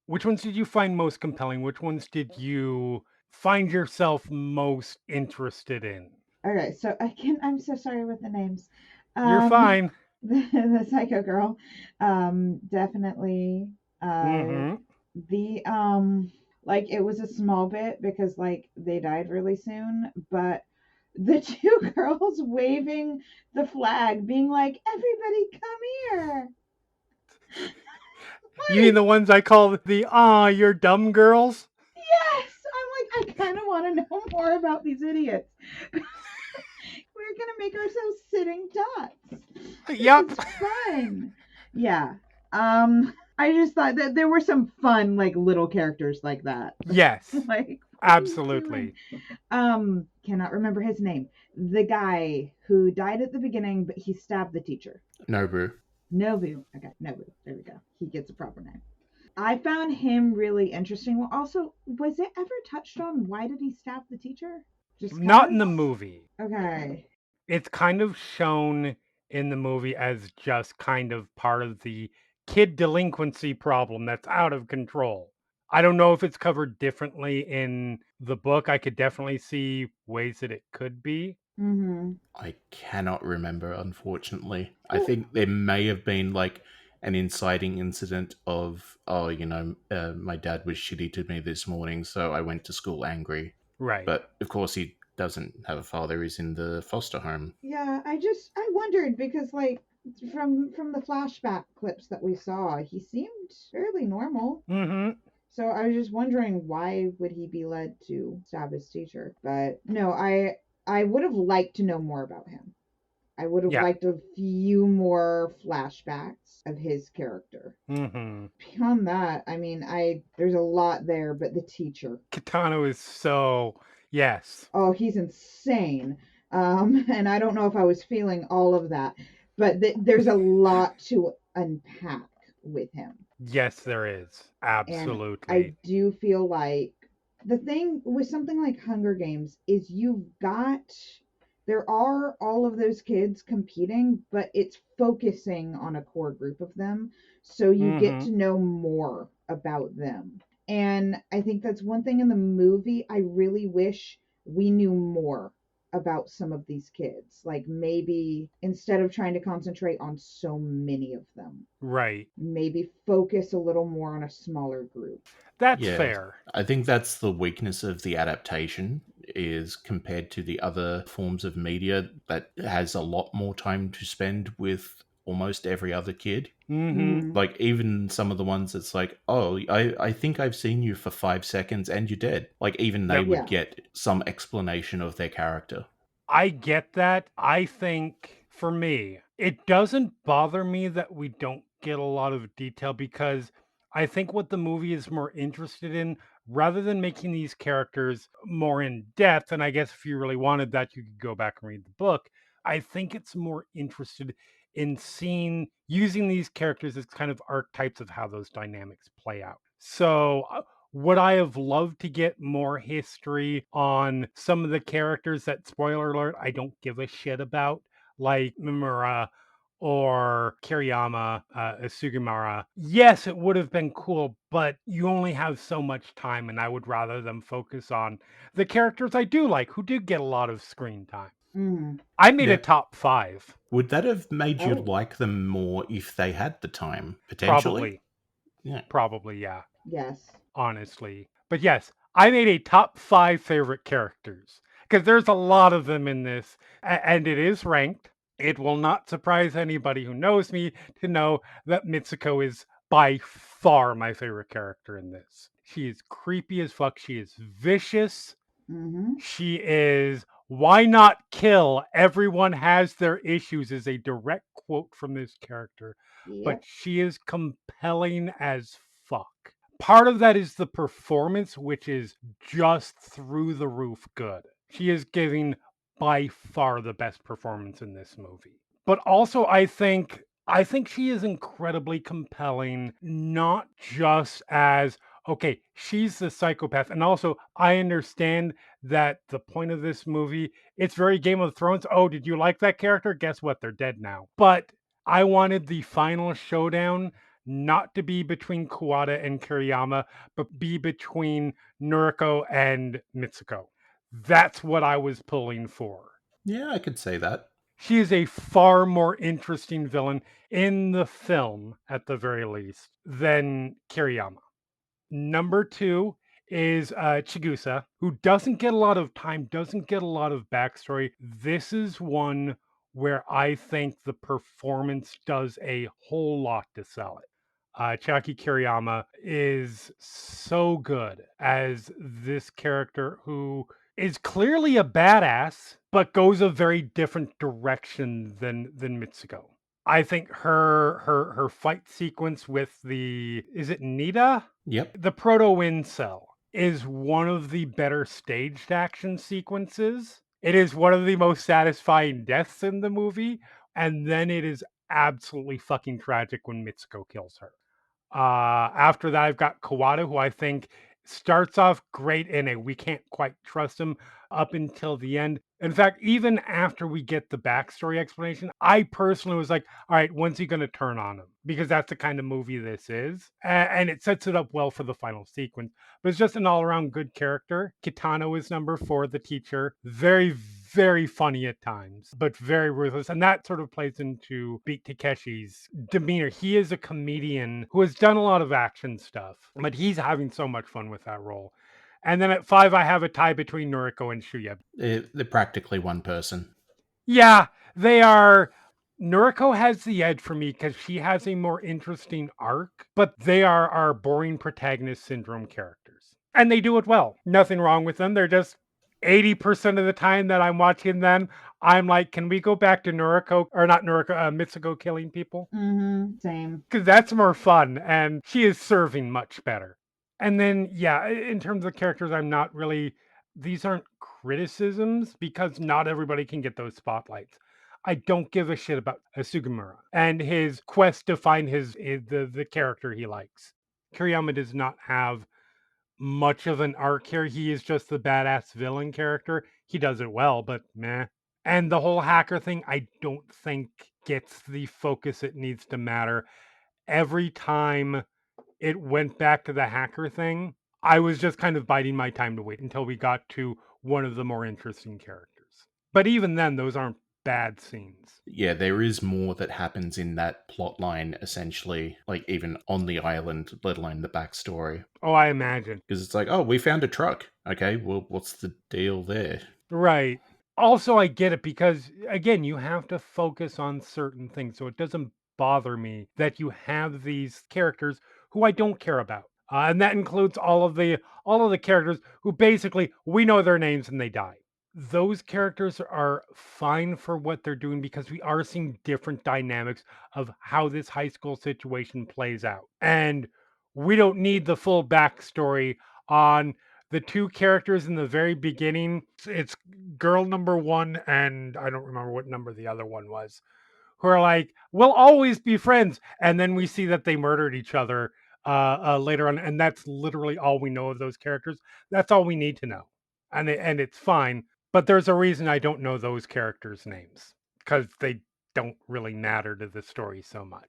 Which ones did you find most compelling? Which ones did you find yourself most interested in? Okay, so I'm so sorry with the names. You're Um fine. the psycho girl. Definitely uh Mm-hmm. the like it was a small bit because like they died really soon, but the two girls waving the flag being like, everybody come here. You mean Like, the ones I call the you're dumb girls? yes, I'm like, I kind of want to know more about these idiots. We're gonna make ourselves sitting ducks. This Yep. is fun. Yeah. I just thought that there were some fun like little characters like that. Yes. Like, He's doing? Absolutely. Cannot remember his name. The guy who died at the beginning, but he stabbed the teacher. Nobu. Nobu. Okay, Nobu. There we go. He gets a proper name. I found him really interesting. Well, also, was it ever touched on why did he stab the teacher? Just Not in cause? the movie. Okay. It's kind of shown in the movie as just kind of part of the kid delinquency problem that's out of control. I don't know if it's covered differently in the book. I could definitely see ways that it could be. Mm-hmm. I cannot remember, unfortunately. I Well, think there may have been like an inciting incident of, oh, my dad was shitty to me this morning, so I went to school angry. Right. But of course, he doesn't have a father; he's in the foster home. yeah, I wondered because like from the flashback clips that we saw, he seemed fairly normal. Mhm. So I was just wondering why would he be led to stab his teacher? But no, I would have liked to know more about him. I would have Yeah. liked a few more flashbacks of his character. Mhm. Beyond that, I mean, I there's a lot there, but the teacher, Kitano is so yes. oh, he's insane. And I don't know if I was feeling all of that, but there's a lot to unpack with him. Yes, there is. And I Absolutely. do feel like the thing with something like Hunger Games is there are all of those kids competing, but it's focusing on a core group of them. So you get Mhm. to know more about them. And I think that's one thing in the movie I really wish we knew more about some of these kids. Like maybe instead of trying to concentrate on so many of them, Right. maybe focus a little more on a smaller group. That's Yeah, fair. I think that's the weakness of the adaptation is compared to the other forms of media that has a lot more time to spend with almost every other kid. Mhm. Mm-hmm. Like even some of the ones that's like, oh, I think I've seen you for 5 seconds and you're dead. Like even they Yep. would Yeah. get some explanation of their character. I get that. I think for me, it doesn't bother me that we don't get a lot of detail because I think what the movie is more interested in, rather than making these characters more in depth, and I guess if you really wanted that, you could go back and read the book. I think it's more interested in seeing using these characters as kind of archetypes of how those dynamics play out. So, would I have loved to get more history on some of the characters that, spoiler alert, I don't give a shit about, like Mimura or Kiriyama, Sugimara? Yes, it would have been cool, but you only have so much time, and I would rather them focus on the characters I do like, who do get a lot of screen time. Mm-hmm. I made a Yeah. top five, Would that have made you Oh, like them more if they had the time, potentially? probably, Yeah. probably, yeah. yes. Honestly. But yes, I made a top 5 favorite characters because there's a lot of them in this, and it is ranked. It will not surprise anybody who knows me to know that Mitsuko is by far my favorite character in this. She is creepy as fuck. She is vicious. Mm-hmm. She is why not kill? Everyone has their issues is a direct quote from this character, but Yep. she is compelling as fuck. Part of that is the performance, which is just through the roof good. She is giving by far the best performance in this movie. But also I think she is incredibly compelling, not just as okay, she's the psychopath. And also, I understand that the point of this movie, it's very Game of Thrones. Oh, did you like that character? Guess what? They're dead now. But I wanted the final showdown not to be between Kuwata and Kiriyama, but be between Noriko and Mitsuko. That's what I was pulling for. Yeah, I could say that. She is a far more interesting villain in the film, at the very least, than Kiriyama. Number 2 is, Chigusa, who doesn't get a lot of time, doesn't get a lot of backstory. This is one where I think the performance does a whole lot to sell it. Chiaki Kiriyama is so good as this character who is clearly a badass, but goes a very different direction than Mitsuko. I think her fight sequence with the is it Nita? Yep. The proto incel is one of the better staged action sequences. It is one of the most satisfying deaths in the movie, and then it is absolutely fucking tragic when Mitsuko kills her. After that, I've got Kawada, who I think starts off great in a we can't quite trust him up until the end. In fact, even after we get the backstory explanation, I personally was like, all right, when's he going to turn on him? Because that's the kind of movie this is. And it sets it up well for the final sequence. But it's just an all around good character. Kitano is number four, the teacher. Very, very funny at times, but very ruthless. And that sort of plays into Beat Takeshi's demeanor. He is a comedian who has done a lot of action stuff, but he's having so much fun with that role. And then at five, I have a tie between Noriko and Shuya. They're practically one person. Yeah, they are. Noriko has the edge for me because she has a more interesting arc, but they are our boring protagonist syndrome characters. And they do it well. Nothing wrong with them. They're just 80% of the time that I'm watching them, I'm like, can we go back to Noriko, or not Noriko, Mitsuko killing people? Mm-hmm. Same. Because that's more fun, and she is serving much better. And then, yeah, in terms of characters, I'm not really, these aren't criticisms because not everybody can get those spotlights. I don't give a shit about Sugimura and his quest to find the character he likes. Kiriyama does not have much of an arc here. He is just the badass villain character. He does it well, but meh. And the whole hacker thing, I don't think gets the focus it needs to matter. Every time it went back to the hacker thing, I was just kind of biding my time to wait until we got to one of the more interesting characters. But even then, those aren't bad scenes. Yeah, there is more that happens in that plot line, essentially, like even on the island, let alone the backstory. Oh, I imagine. Because it's like, oh, we found a truck. Okay, well, what's the deal there? Right. Also, I get it because, again, you have to focus on certain things. So it doesn't bother me that you have these characters who I don't care about. And that includes all of the characters who basically we know their names and they die. Those characters are fine for what they're doing because we are seeing different dynamics of how this high school situation plays out. And we don't need the full backstory on the two characters in the very beginning. It's girl number one, and I don't remember what number the other one was, who are like, we'll always be friends. And then we see that they murdered each other later on. And that's literally all we know of those characters. That's all we need to know. And it's fine. But there's a reason I don't know those characters' names because they don't really matter to the story so much.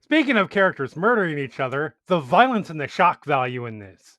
Speaking of characters murdering each other, the violence and the shock value in this.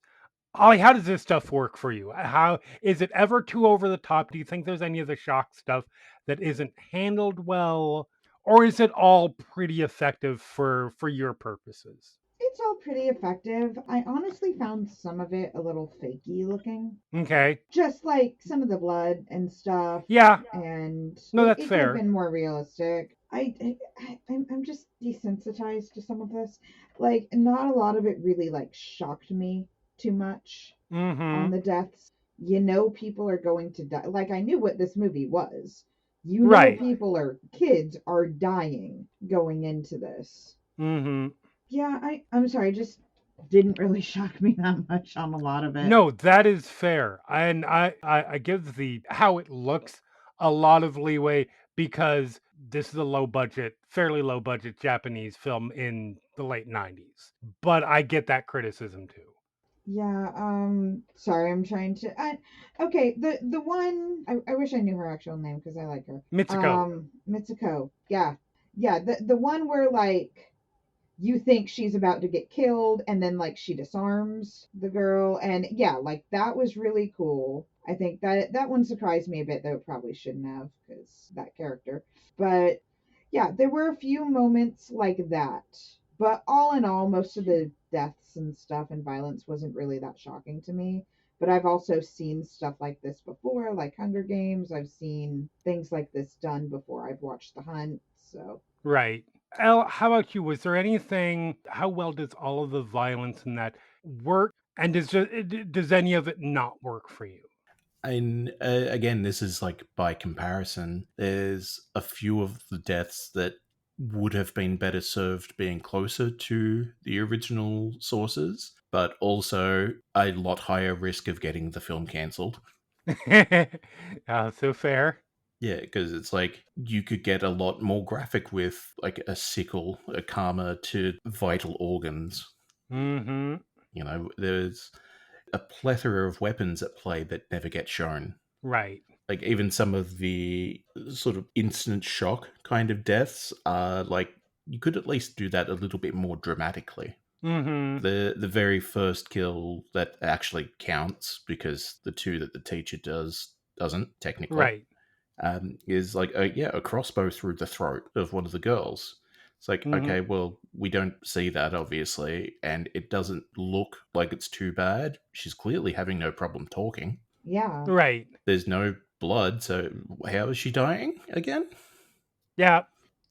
Ollie, how does this stuff work for you? How is it ever too over the top? Do you think there's any of the shock stuff that isn't handled well, or is it all pretty effective for your purposes? It's all pretty effective. I honestly found some of it a little fakey looking. Okay, Just like some of the blood and stuff, yeah, and no, that's it could have fair. been more realistic. I'm just desensitized to some of this. Like, not a lot of it really like shocked me too much on Mm-hmm. the deaths. You know, people are going to die. Like, I knew what this movie was. You know, Right. people are kids are dying going into this. Mm-hmm. Yeah, I'm sorry, just didn't really shock me that much on a lot of it. No, that is fair. And I give the how it looks a lot of leeway because this is a low budget, fairly low budget Japanese film in the late 90s. But I get that criticism too. Yeah, sorry, I'm trying to okay, the one I wish I knew her actual name because I like her. Mitsuko. Mitsuko. Yeah. Yeah, the one where like you think she's about to get killed and then like she disarms the girl and yeah, like that was really cool. I think that one surprised me a bit, though it probably shouldn't have because that character. But yeah, there were a few moments like that. But all in all, most of the deaths and stuff and violence wasn't really that shocking to me. But I've also seen stuff like this before, like Hunger Games. I've seen things like this done before. I've watched The Hunt. So Right. Elle, how about you? Was there anything, how well does all of the violence in that work? And does any of it not work for you? And again, this is like by comparison. There's a few of the deaths that would have been better served being closer to the original sources. but also a lot higher risk of getting the film cancelled. So fair. Yeah, because it's like you could get a lot more graphic with like a sickle, a karma to vital organs. Mm-hmm. There's a plethora of weapons at play that never get shown. Right. Like even some of the sort of instant shock kind of deaths are like you could at least do that a little bit more dramatically. Mm-hmm. The very first kill that actually counts because the two that the teacher doesn't technically Right. is like a crossbow through the throat of one of the girls. It's like, Mm-hmm. okay, well, we don't see that obviously, and it doesn't look like it's too bad. She's clearly having no problem talking. Yeah. Right. There's no blood, so how is she dying again? Yeah.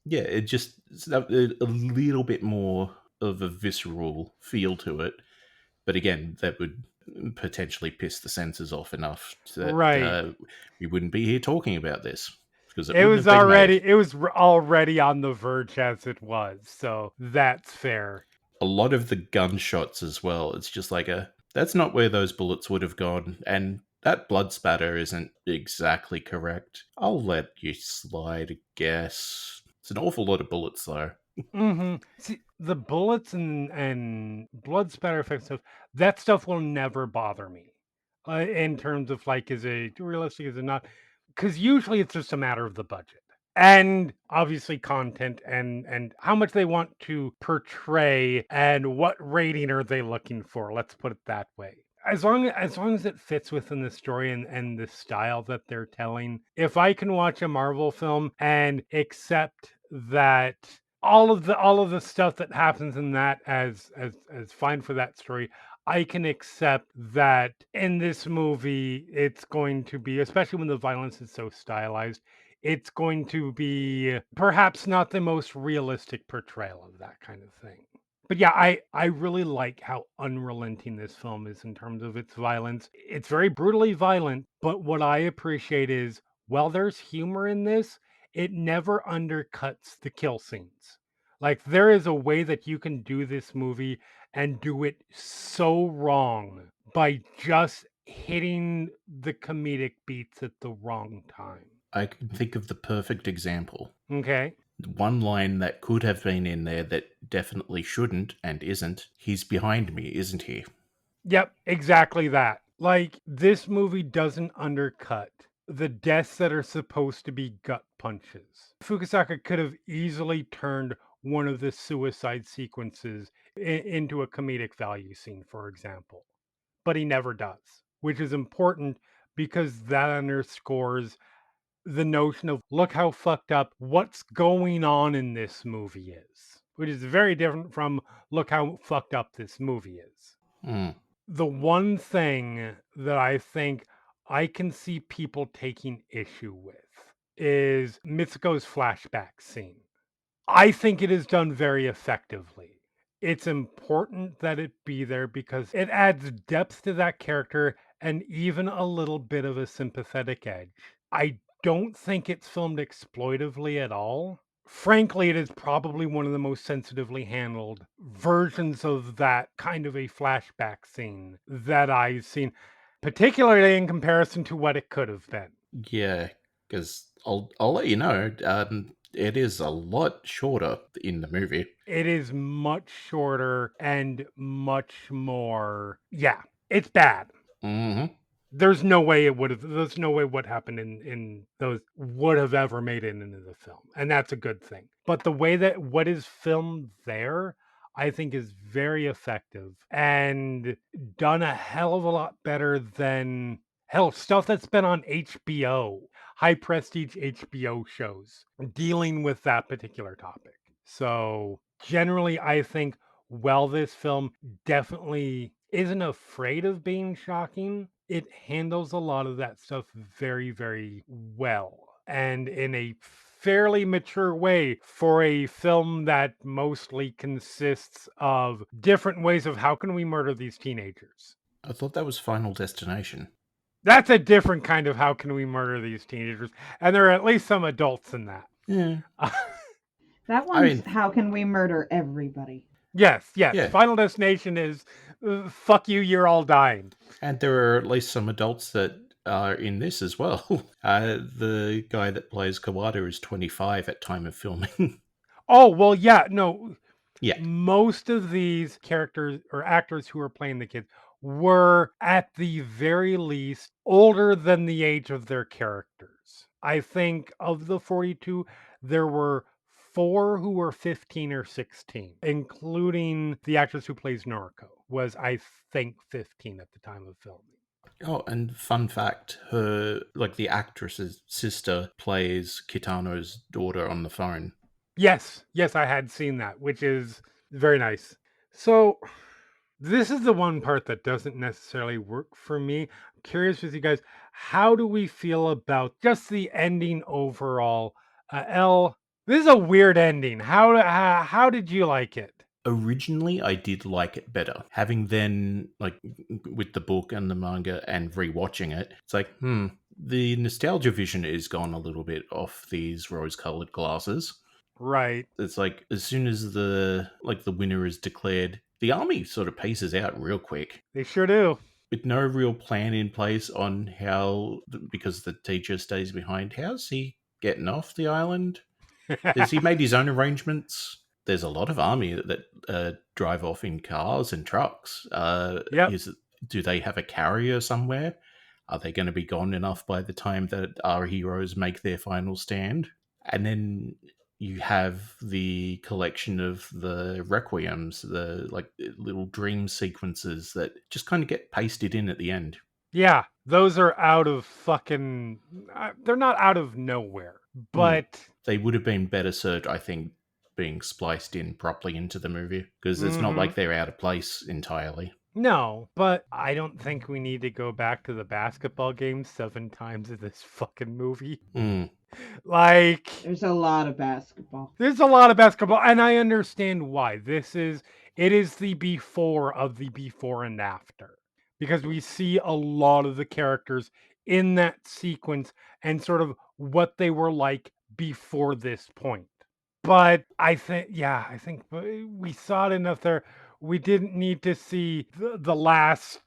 Yeah, it just it's a little bit more of a visceral feel to it. But again, that would potentially piss the censors off enough that Right. we wouldn't be here talking about this because it It wouldn't was have been made. already it was already on the verge as it was. So that's fair. A lot of the gunshots as well, it's just like that's not where those bullets would have gone, and that blood spatter isn't exactly correct. I'll let you slide, I guess. It's an awful lot of bullets, though. Mm-hmm. See, the bullets and blood spatter effects stuff, that stuff will never bother me. In terms of like, is it realistic? Is it not? Because usually it's just a matter of the budget and obviously content and how much they want to portray and what rating are they looking for. Let's put it that way. As long as it fits within the story and the style that they're telling, if I can watch a Marvel film and accept that all of the stuff that happens in that as fine for that story, I can accept that in this movie it's going to be, especially when the violence is so stylized, it's going to be perhaps not the most realistic portrayal of that kind of thing. But yeah, I really like how unrelenting this film is in terms of its violence. It's very brutally violent, but what I appreciate is while there's humor in this, it never undercuts the kill scenes. Like there is a way that you can do this movie and do it so wrong by just hitting the comedic beats at the wrong time. I can think of the perfect example. Okay. One line that could have been in there that definitely shouldn't and isn't. He's behind me, isn't he? Yep, exactly that. Like this movie doesn't undercut the deaths that are supposed to be gut punches. Fukusaka could have easily turned one of the suicide sequences into a comedic value scene, for example, but he never does, which is important because that underscores the notion of look how fucked up what's going on in this movie is, which is very different from look how fucked up this movie is. Hmm. The one thing that I think I can see people taking issue with is Mitsuko's flashback scene. I think it is done very effectively. It's important that it be there because it adds depth to that character and even a little bit of a sympathetic edge. I don't think it's filmed exploitively at all. Frankly, it is probably one of the most sensitively handled versions of that kind of a flashback scene that I've seen, particularly in comparison to what it could have been. Yeah, because I'll let you know. It is a lot shorter in the movie. It is much shorter and much more, yeah, it's bad. Hmm. There's no way what happened in those would have ever made it into the film, and that's a good thing. But the way that what is filmed there, I think is very effective and done a hell of a lot better than hell stuff that's been on HBO, high prestige HBO shows dealing with that particular topic. So generally, I think while this film definitely isn't afraid of being shocking, it handles a lot of that stuff very, very well and in a fairly mature way for a film that mostly consists of different ways of how can we murder these teenagers. I thought that was Final Destination. That's a different kind of how can we murder these teenagers, and there are at least some adults in that. Yeah, That I one's mean, how can we murder everybody? Yes, yes. Yeah, Final Destination is fuck you, you're all dying. and there are at least some adults that are in this as well. The guy that plays Kawada is 25 at time of filming. Oh, well, yeah, no. Yeah. Most of these characters or actors who were playing the kids were at the very least older than the age of their characters. I think of the 42, there were 4 who were 15 or 16, including the actress who plays Noriko was, I think, 15 at the time of filming. Oh, and fun fact, her like the actress's sister plays Kitano's daughter on the phone. Yes, yes, I had seen that, which is very nice. So this is the one part that doesn't necessarily work for me. I'm curious with you guys, how do we feel about just the ending overall? L, this is a weird ending. How did you like it? Originally, I did like it better. Having then, like, with the book and the manga and rewatching it, it's like, the nostalgia vision is gone a little bit off these rose colored glasses. Right. It's like, as soon as the winner is declared, the army sort of paces out real quick They sure do. with no real plan in place on how, because the teacher stays behind, how's he getting off the island? Has he made his own arrangements? There's a lot of army that drive off in cars and trucks. Yep. Do they have a carrier somewhere? Are they going to be gone enough by the time that our heroes make their final stand? And then you have the collection of the requiems, the like little dream sequences that just kind of get pasted in at the end. Yeah, those are out of fucking they're not out of nowhere, Mm. but They would have been better served, I think, being spliced in properly into the movie because it's not like mhm. they're out of place entirely. No, but I don't think we need to go back to the basketball game 7 times in this fucking movie. Mm. Like, There's a lot of basketball. there's a lot of basketball, and I understand why. It is the before of the before and after. Because we see a lot of the characters in that sequence and sort of what they were like before this point. But I think we saw it enough there. We didn't need to see the last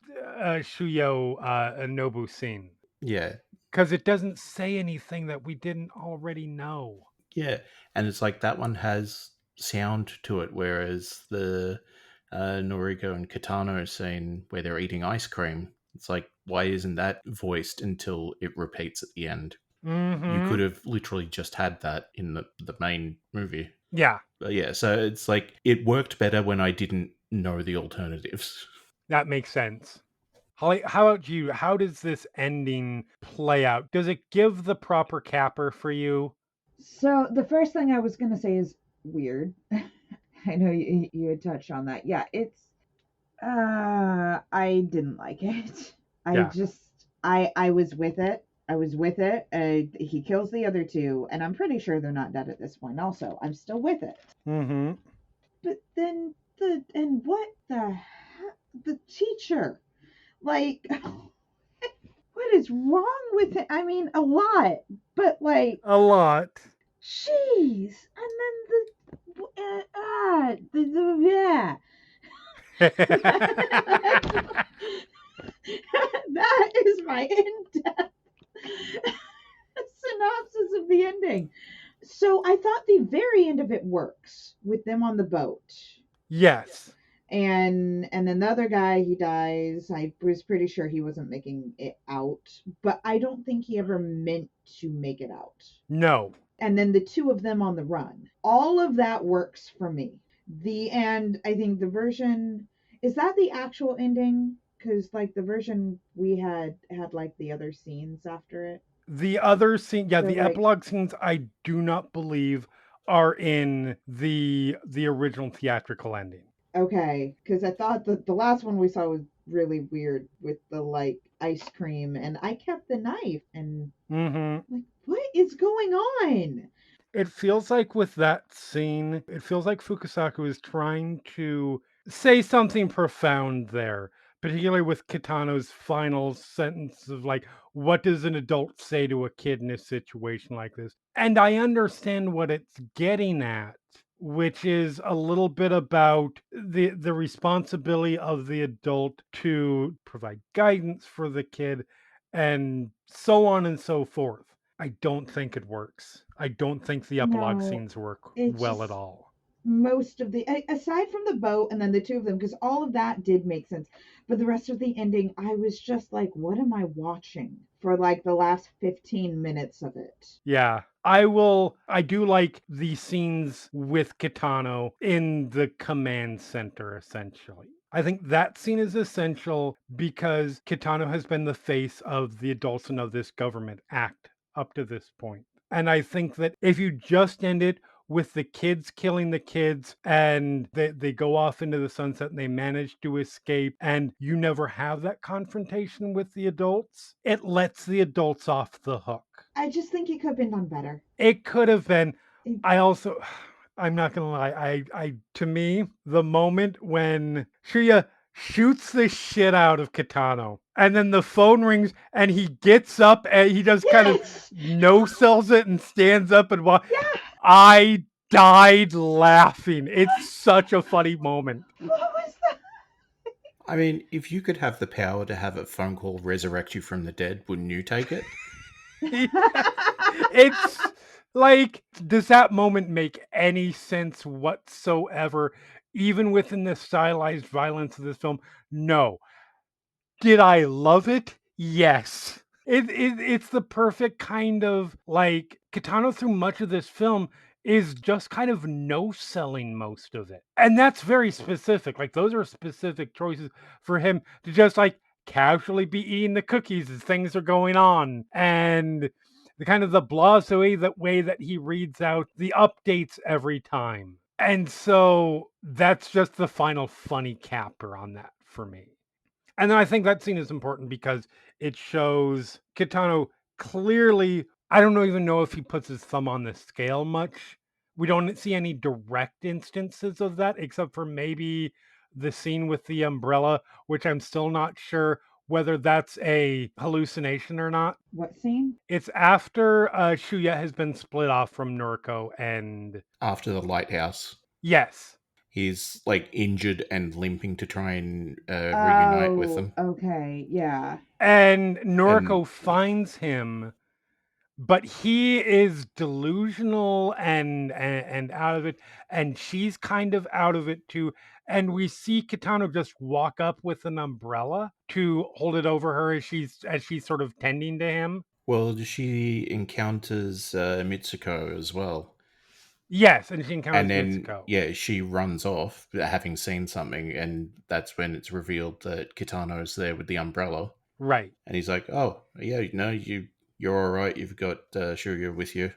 Shuyo Nobu scene Yeah, because it doesn't say anything that we didn't already know. yeah, and it's like that one has sound to it, whereas the Noriko and Katano scene where they're eating ice cream, it's like why isn't that voiced until it repeats at the end? You Mm-hmm. could have literally just had that in the main movie. Yeah, But yeah, so it's like it worked better when I didn't know the alternatives. that makes sense. Holly, how about you? How does this ending play out? Does it give the proper capper for you? So the first thing I was going to say is weird. I know you had touched on that. Yeah, it's I didn't like it. I Yeah. just I was with it. I was with it. He kills the other two, and I'm pretty sure they're not dead at this point. Also, I'm still with it. Mm-hmm. But then what the heck? The teacher, like, what is wrong with it? I mean, a lot, but like, A lot. jeez. And then yeah. That is my in-depth synopsis of the ending. So I thought the very end of it works with them on the boat. Yes. And then the other guy, he dies. I was pretty sure he wasn't making it out, but I don't think he ever meant to make it out. No. And then the two of them on the run. All of that works for me. And I think the version, is that the actual ending? Because like the version we had like the other scenes after it. The other scene, yeah, So the like, epilogue scenes I do not believe are in the original theatrical ending. okay, because I thought that the last one we saw was really weird with the like ice cream, and I kept the knife, and Mm-hmm. like, what is going on? It feels like with that scene, it feels like Fukusaku is trying to say something profound there, particularly with Kitano's final sentence of like, what does an adult say to a kid in a situation like this? And I understand what it's getting at which is a little bit about the responsibility of the adult to provide guidance for the kid and so on and so forth. I don't think it works. I don't think the epilogue No, scenes work it well at just all. most of the aside from the boat and then the two of them, because all of that did make sense, but the rest of the ending, I was just like, what am I watching for like the last 15 minutes of it? Yeah. I do like the scenes with Kitano in the command center, essentially. I think that scene is essential because Kitano has been the face of the adults and of this government act up to this point. And I think that if you just end it with the kids killing the kids and they go off into the sunset and they manage to escape and you never have that confrontation with the adults, it lets the adults off the hook. I just think it could have been done better. It could have been. It, I also I'm not gonna lie, I to me, the moment when Shuya shoots the shit out of Kitano, and then the phone rings and he gets up and he just kind of yes, no sells it and stands up and walk. yeah. I died laughing. It's such a funny moment. What was that? I mean, if you could have the power to have a phone call resurrect you from the dead, wouldn't you take it? Yeah. It's like, does that moment make any sense whatsoever, even within the stylized violence of this film? No. Did I love it? Yes. It's the perfect kind of like Kitano through much of this film is just kind of no selling most of it. And that's very specific. Like those are specific choices for him to just like casually be eating the cookies as things are going on. And the kind of the blasé that way that he reads out the updates every time. And so that's just the final funny capper on that for me. And then I think that scene is important because it shows Kitano clearly. I don't know even know if he puts his thumb on the scale much. We don't see any direct instances of that except for maybe the scene with the umbrella, which I'm still not sure whether that's a hallucination or not. What scene? It's after Shuya has been split off from Noriko, and After the lighthouse, yes, he's like injured and limping to try and reunite with Oh, them. okay, yeah. and And Noriko finds him, but he is delusional and out of it, and she's kind of out of it too. And we see Kitano just walk up with an umbrella to hold it over her as she's sort of tending to him. well, she encounters Mitsuko as well. Yes, and she And encounters then, Mitsuko. yeah, she runs off, having seen something, and that's when it's revealed that Kitano's there with the umbrella. Right. And he's like, "Oh, yeah, no, you're all right. You've got Shuya with you."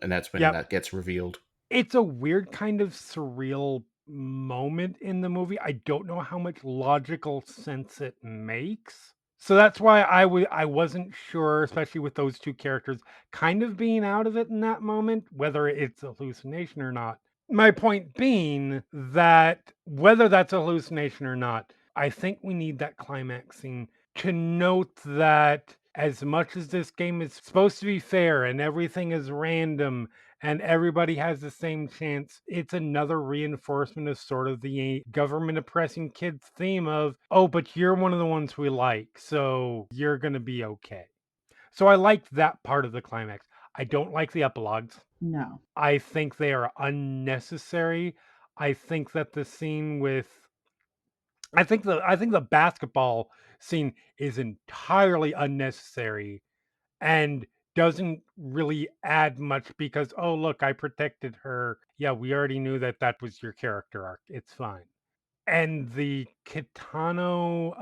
And that's when Yep. that gets revealed. It's a weird kind of surreal moment in the movie. I don't know how much logical sense it makes. So that's why I wasn't sure, especially with those two characters kind of being out of it in that moment, whether it's a hallucination or not. My point being that whether that's a hallucination or not, I think we need that climax scene to note that as much as this game is supposed to be fair and everything is random and everybody has the same chance, it's another reinforcement of sort of the government oppressing kids theme of, oh, but you're one of the ones we like, so you're going to be okay. So I liked that part of the climax. I don't like the epilogues. No. I think they are unnecessary. I think that the scene with I think the basketball scene is entirely unnecessary and doesn't really add much because, oh, look, I protected her. Yeah, we already knew that that was your character arc. It's fine. And the Kitano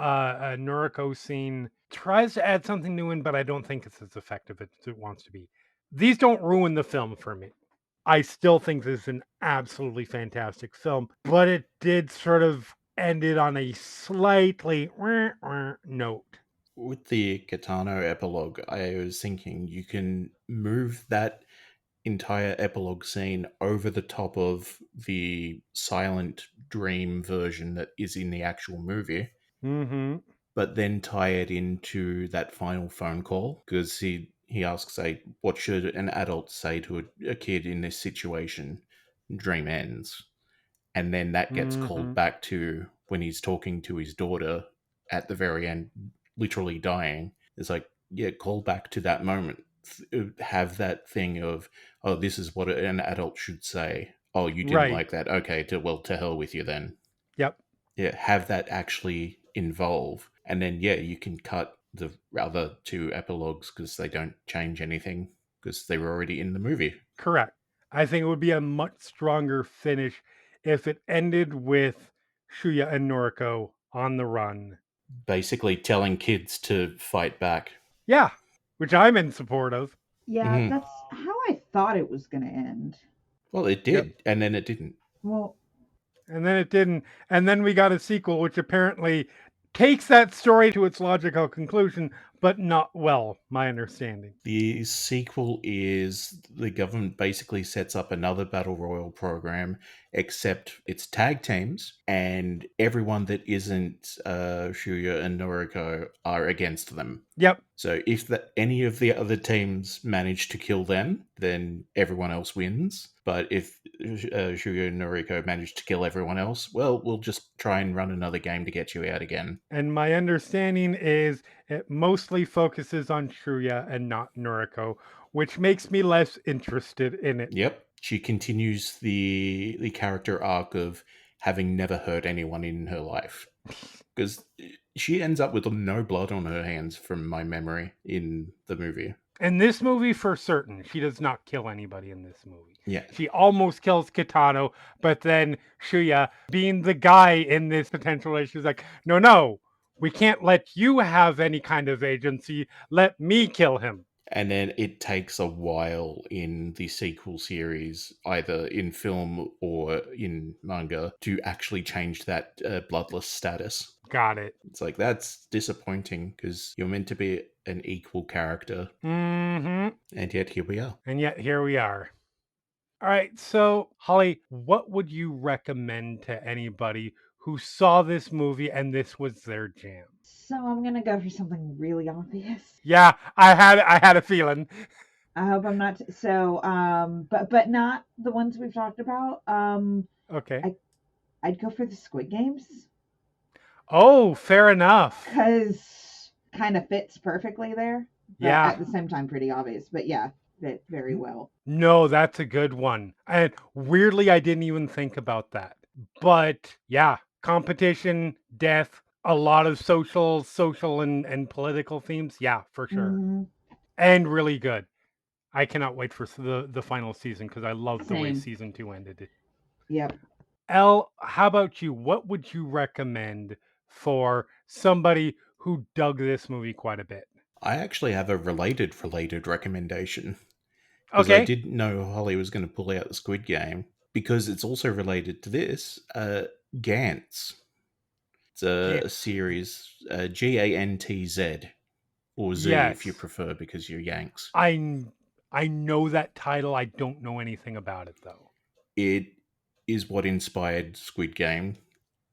Noriko scene tries to add something new in, but I don't think it's as effective as it wants to be. These don't ruin the film for me. I still think this is an absolutely fantastic film, but it did sort of end it on a slightly note. With the Katano epilogue, I was thinking you can move that entire epilogue scene over the top of the silent dream version that is in the actual movie, Mm-hmm. but then tie it into that final phone call because he asks, "Say, what should an adult say to a kid in this situation?" dream ends. And then that gets called Hmm. back to when he's talking to his daughter at the very end, literally dying. It's like, yeah, call back to that moment. Have that thing of, oh, this is what an adult should say. Oh, you didn't Right. like that. Okay, to hell with you then. Yep. Yeah, have that actually involve. And then, yeah, you can cut the other two epilogues because they don't change anything because they were already in the movie. Correct. I think it would be a much stronger finish if it ended with Shuya and Noriko on the run. Basically telling kids to fight back. Yeah, which I'm in support of. Yeah, Hmm. that's how I thought it was going to end. Well, it Yep. did, and then it didn't. Well, And then it didn't. And then we got a sequel, which apparently takes that story to its logical conclusion, but not well, my understanding. The sequel is the government basically sets up another battle royal program, except it's tag teams, and everyone that isn't Shuya and Noriko are against them. Yep. So if any of the other teams manage to kill them, then everyone else wins. But if Shuya and Noriko manage to kill everyone else, well, we'll just try and run another game to get you out again. And my understanding is it mostly focuses on Shuya and not Noriko, which makes me less interested in it. Yep. She continues the character arc of having never hurt anyone in her life. Because she ends up with no blood on her hands from my memory in the movie. In this movie, for certain, she does not kill anybody in this movie. Yeah. She almost kills Kitano, but then Shuya, being the guy in this potential issue, is like, no, no, we can't let you have any kind of agency. Let me kill him. And then it takes a while in the sequel series, either in film or in manga, to actually change that bloodless status. Got it. It's like, that's disappointing because you're meant to be an equal character, Mm-hmm. and yet here we are. And yet here we are. All right, so Holly, what would you recommend to anybody who saw this movie and this was their jam? so I'm going to go for something really obvious. Yeah, I had a feeling. I hope I'm not but not the ones we've talked about. Okay. I I'd go for the Squid Games Oh, fair enough. cuz kind of fits perfectly there, but Yeah. at the same time pretty obvious. But yeah, fit very well. No, that's a good one. And weirdly, I didn't even think about that. But yeah, competition, death, a lot of social and political themes. Yeah, for sure. Mhm. And really good. I cannot wait for the final season because I love the way Same. season 2 ended. Yep. Elle, how about you? What would you recommend for somebody who dug this movie quite a bit? I actually have a related recommendation because I Okay. didn't know Holly was going to pull out the Squid Game because it's also related to this. Gantz. It's a Yes. series, Gantz, or Z if you Yes. prefer, because you're Yanks. I know that title. I don't know anything about it though. It is what inspired Squid Game,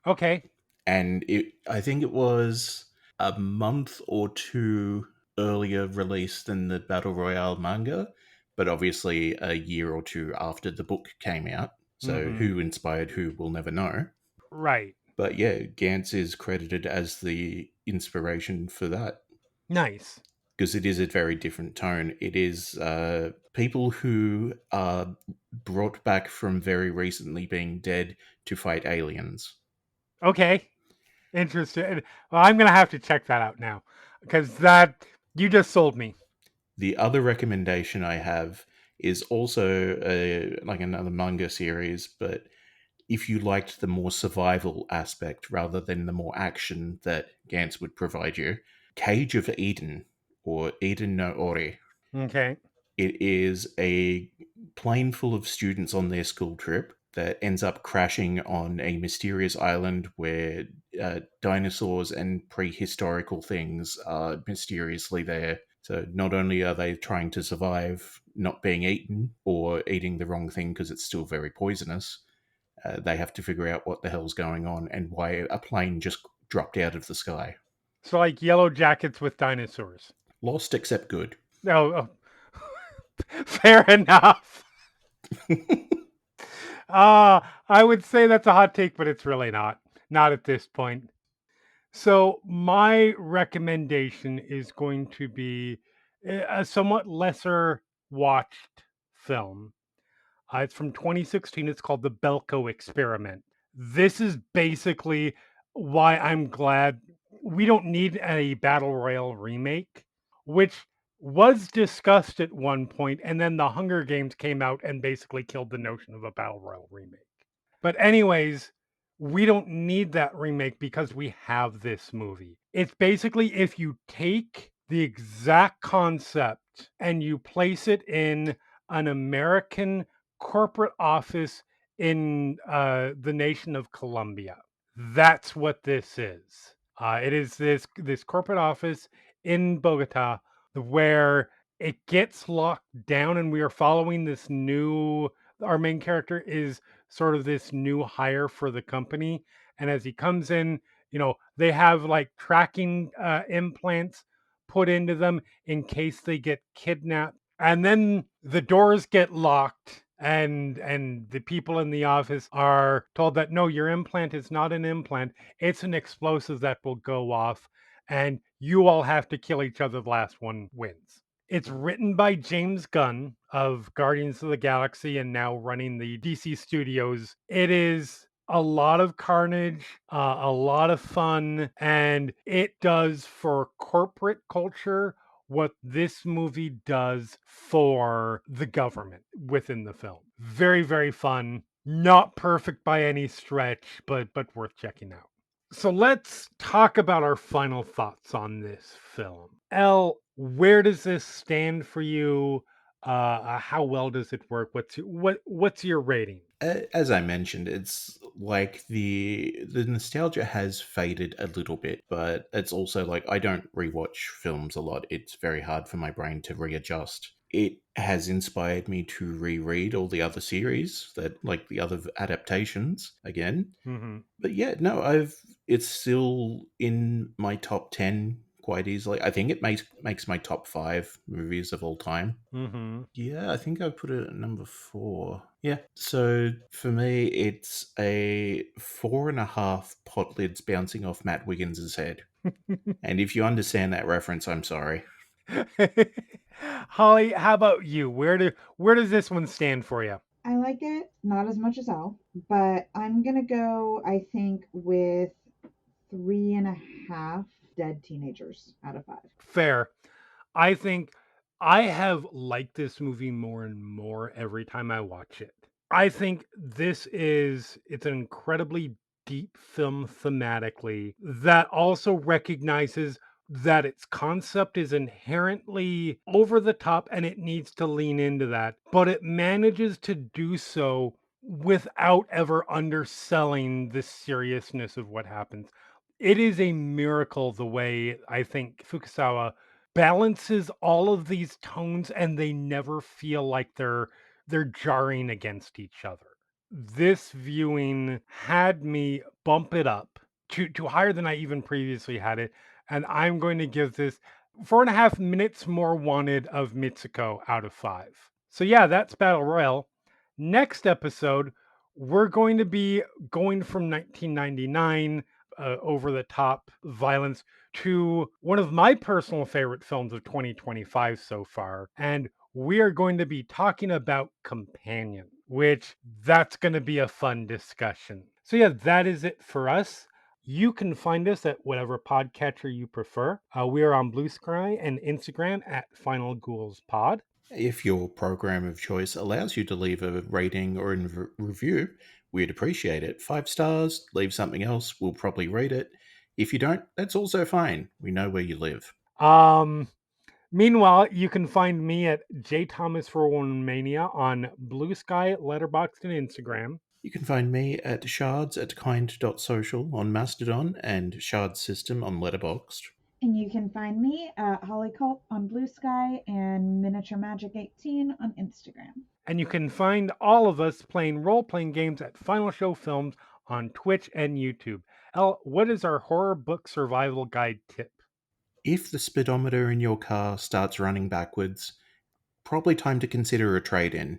Okay. and I think it was a month or two earlier release than the Battle Royale manga, but obviously a year or two after the book came out. So Mhm. who inspired who, we'll never know. Right. But yeah, Gantz is credited as the inspiration for that Nice. because it is a very different tone. It is people who are brought back from very recently being dead to fight aliens. Okay. Interesting. Well, I'm going to have to check that out now because that you just sold me. The other recommendation I have is also like another manga series, but if you liked the more survival aspect rather than the more action that Gantz would provide you, Cage of Eden or Eden no Ori. Okay. It is a plane full of students on their school trip that ends up crashing on a mysterious island where dinosaurs and prehistorical things are mysteriously there. So not only are they trying to survive not being eaten or eating the wrong thing because it's still very poisonous, they have to figure out what the hell's going on and why a plane just dropped out of the sky. So like Yellow Jackets with dinosaurs. Lost except good. Oh, fair enough. I would say that's a hot take, but it's really not. Not at this point. So, my recommendation is going to be a somewhat lesser watched film. It's from 2016. It's called The Belko Experiment. This is basically why I'm glad we don't need a Battle Royale remake, which was discussed at one point, and then the Hunger Games came out and basically killed the notion of a Battle Royale remake. But anyways, we don't need that remake because we have this movie. It's basically if you take the exact concept and you place it in an American corporate office in the nation of Colombia. That's what this is. It is this corporate office in Bogota where it gets locked down, and we are following this new. Our main character is sort of this new hire for the company, and as he comes in, they have like tracking implants put into them in case they get kidnapped, and then the doors get locked, and the people in the office are told that no, your implant is not an implant, it's an explosive that will go off, and you all have to kill each other, the last one wins. It's written by James Gunn of Guardians of the Galaxy and now running the DC studios. It is a lot of carnage, a lot of fun, and it does for corporate culture what this movie does for the government within the film. Very, very fun. Not perfect by any stretch, but worth checking out. So let's talk about our final thoughts on this film. Elle, where does this stand for you? How well does it work? What's your rating? As I mentioned, it's like the nostalgia has faded a little bit, but it's also like I don't rewatch films a lot. It's very hard for my brain to readjust. It has inspired me to reread all the other series that like the other adaptations again. Mm-hmm. But yeah, no, I've it's still in my top 10 quite easily. I think it makes my top 5 movies of all time. Mm-hmm. Yeah, I think I put it at number 4. Yeah, so for me, it's a 4.5 pot lids bouncing off Matt Wiggins' head. And if you understand that reference, I'm sorry. Holly, how about you? Where does this one stand for you? I like it, not as much as Elle, but I'm gonna go, I think, with 3.5 dead teenagers out of 5. Fair. I think I have liked this movie more and more every time I watch it. I think it's an incredibly deep film thematically that also recognizes that its concept is inherently over the top and it needs to lean into that, but it manages to do so without ever underselling the seriousness of what happens. It is a miracle the way I think Fukusawa balances all of these tones and they never feel like they're jarring against each other. This viewing had me bump it up to higher than I even previously had it, and I'm going to give this 4.5 minutes more wanted of Mitsuko out of 5. So yeah, that's Battle Royale. Next episode, we're going to be going from 1999 over the top violence to one of my personal favorite films of 2025 so far. And we are going to be talking about Companion, which that's going to be a fun discussion. So, yeah, that is it for us. You can find us at whatever podcatcher you prefer. We are on Blue Sky and Instagram at Final Ghouls Pod. If your program of choice allows you to leave a rating or a review, we'd appreciate it. 5 stars, leave something else, we'll probably read it. If you don't, that's also fine. We know where you live. Um, Meanwhile, you can find me at jthomas41mania on Blue Sky, Letterboxd, and Instagram. You can find me at shards@kind.social on Mastodon and Shards System on Letterboxd. And you can find me at Holly Cult on Blue Sky and Miniature Magic 18 on Instagram. And you can find all of us playing role playing games at Final Show Films on Twitch and YouTube. Elle, what is our horror book survival guide tip? If the speedometer in your car starts running backwards, probably time to consider a trade in.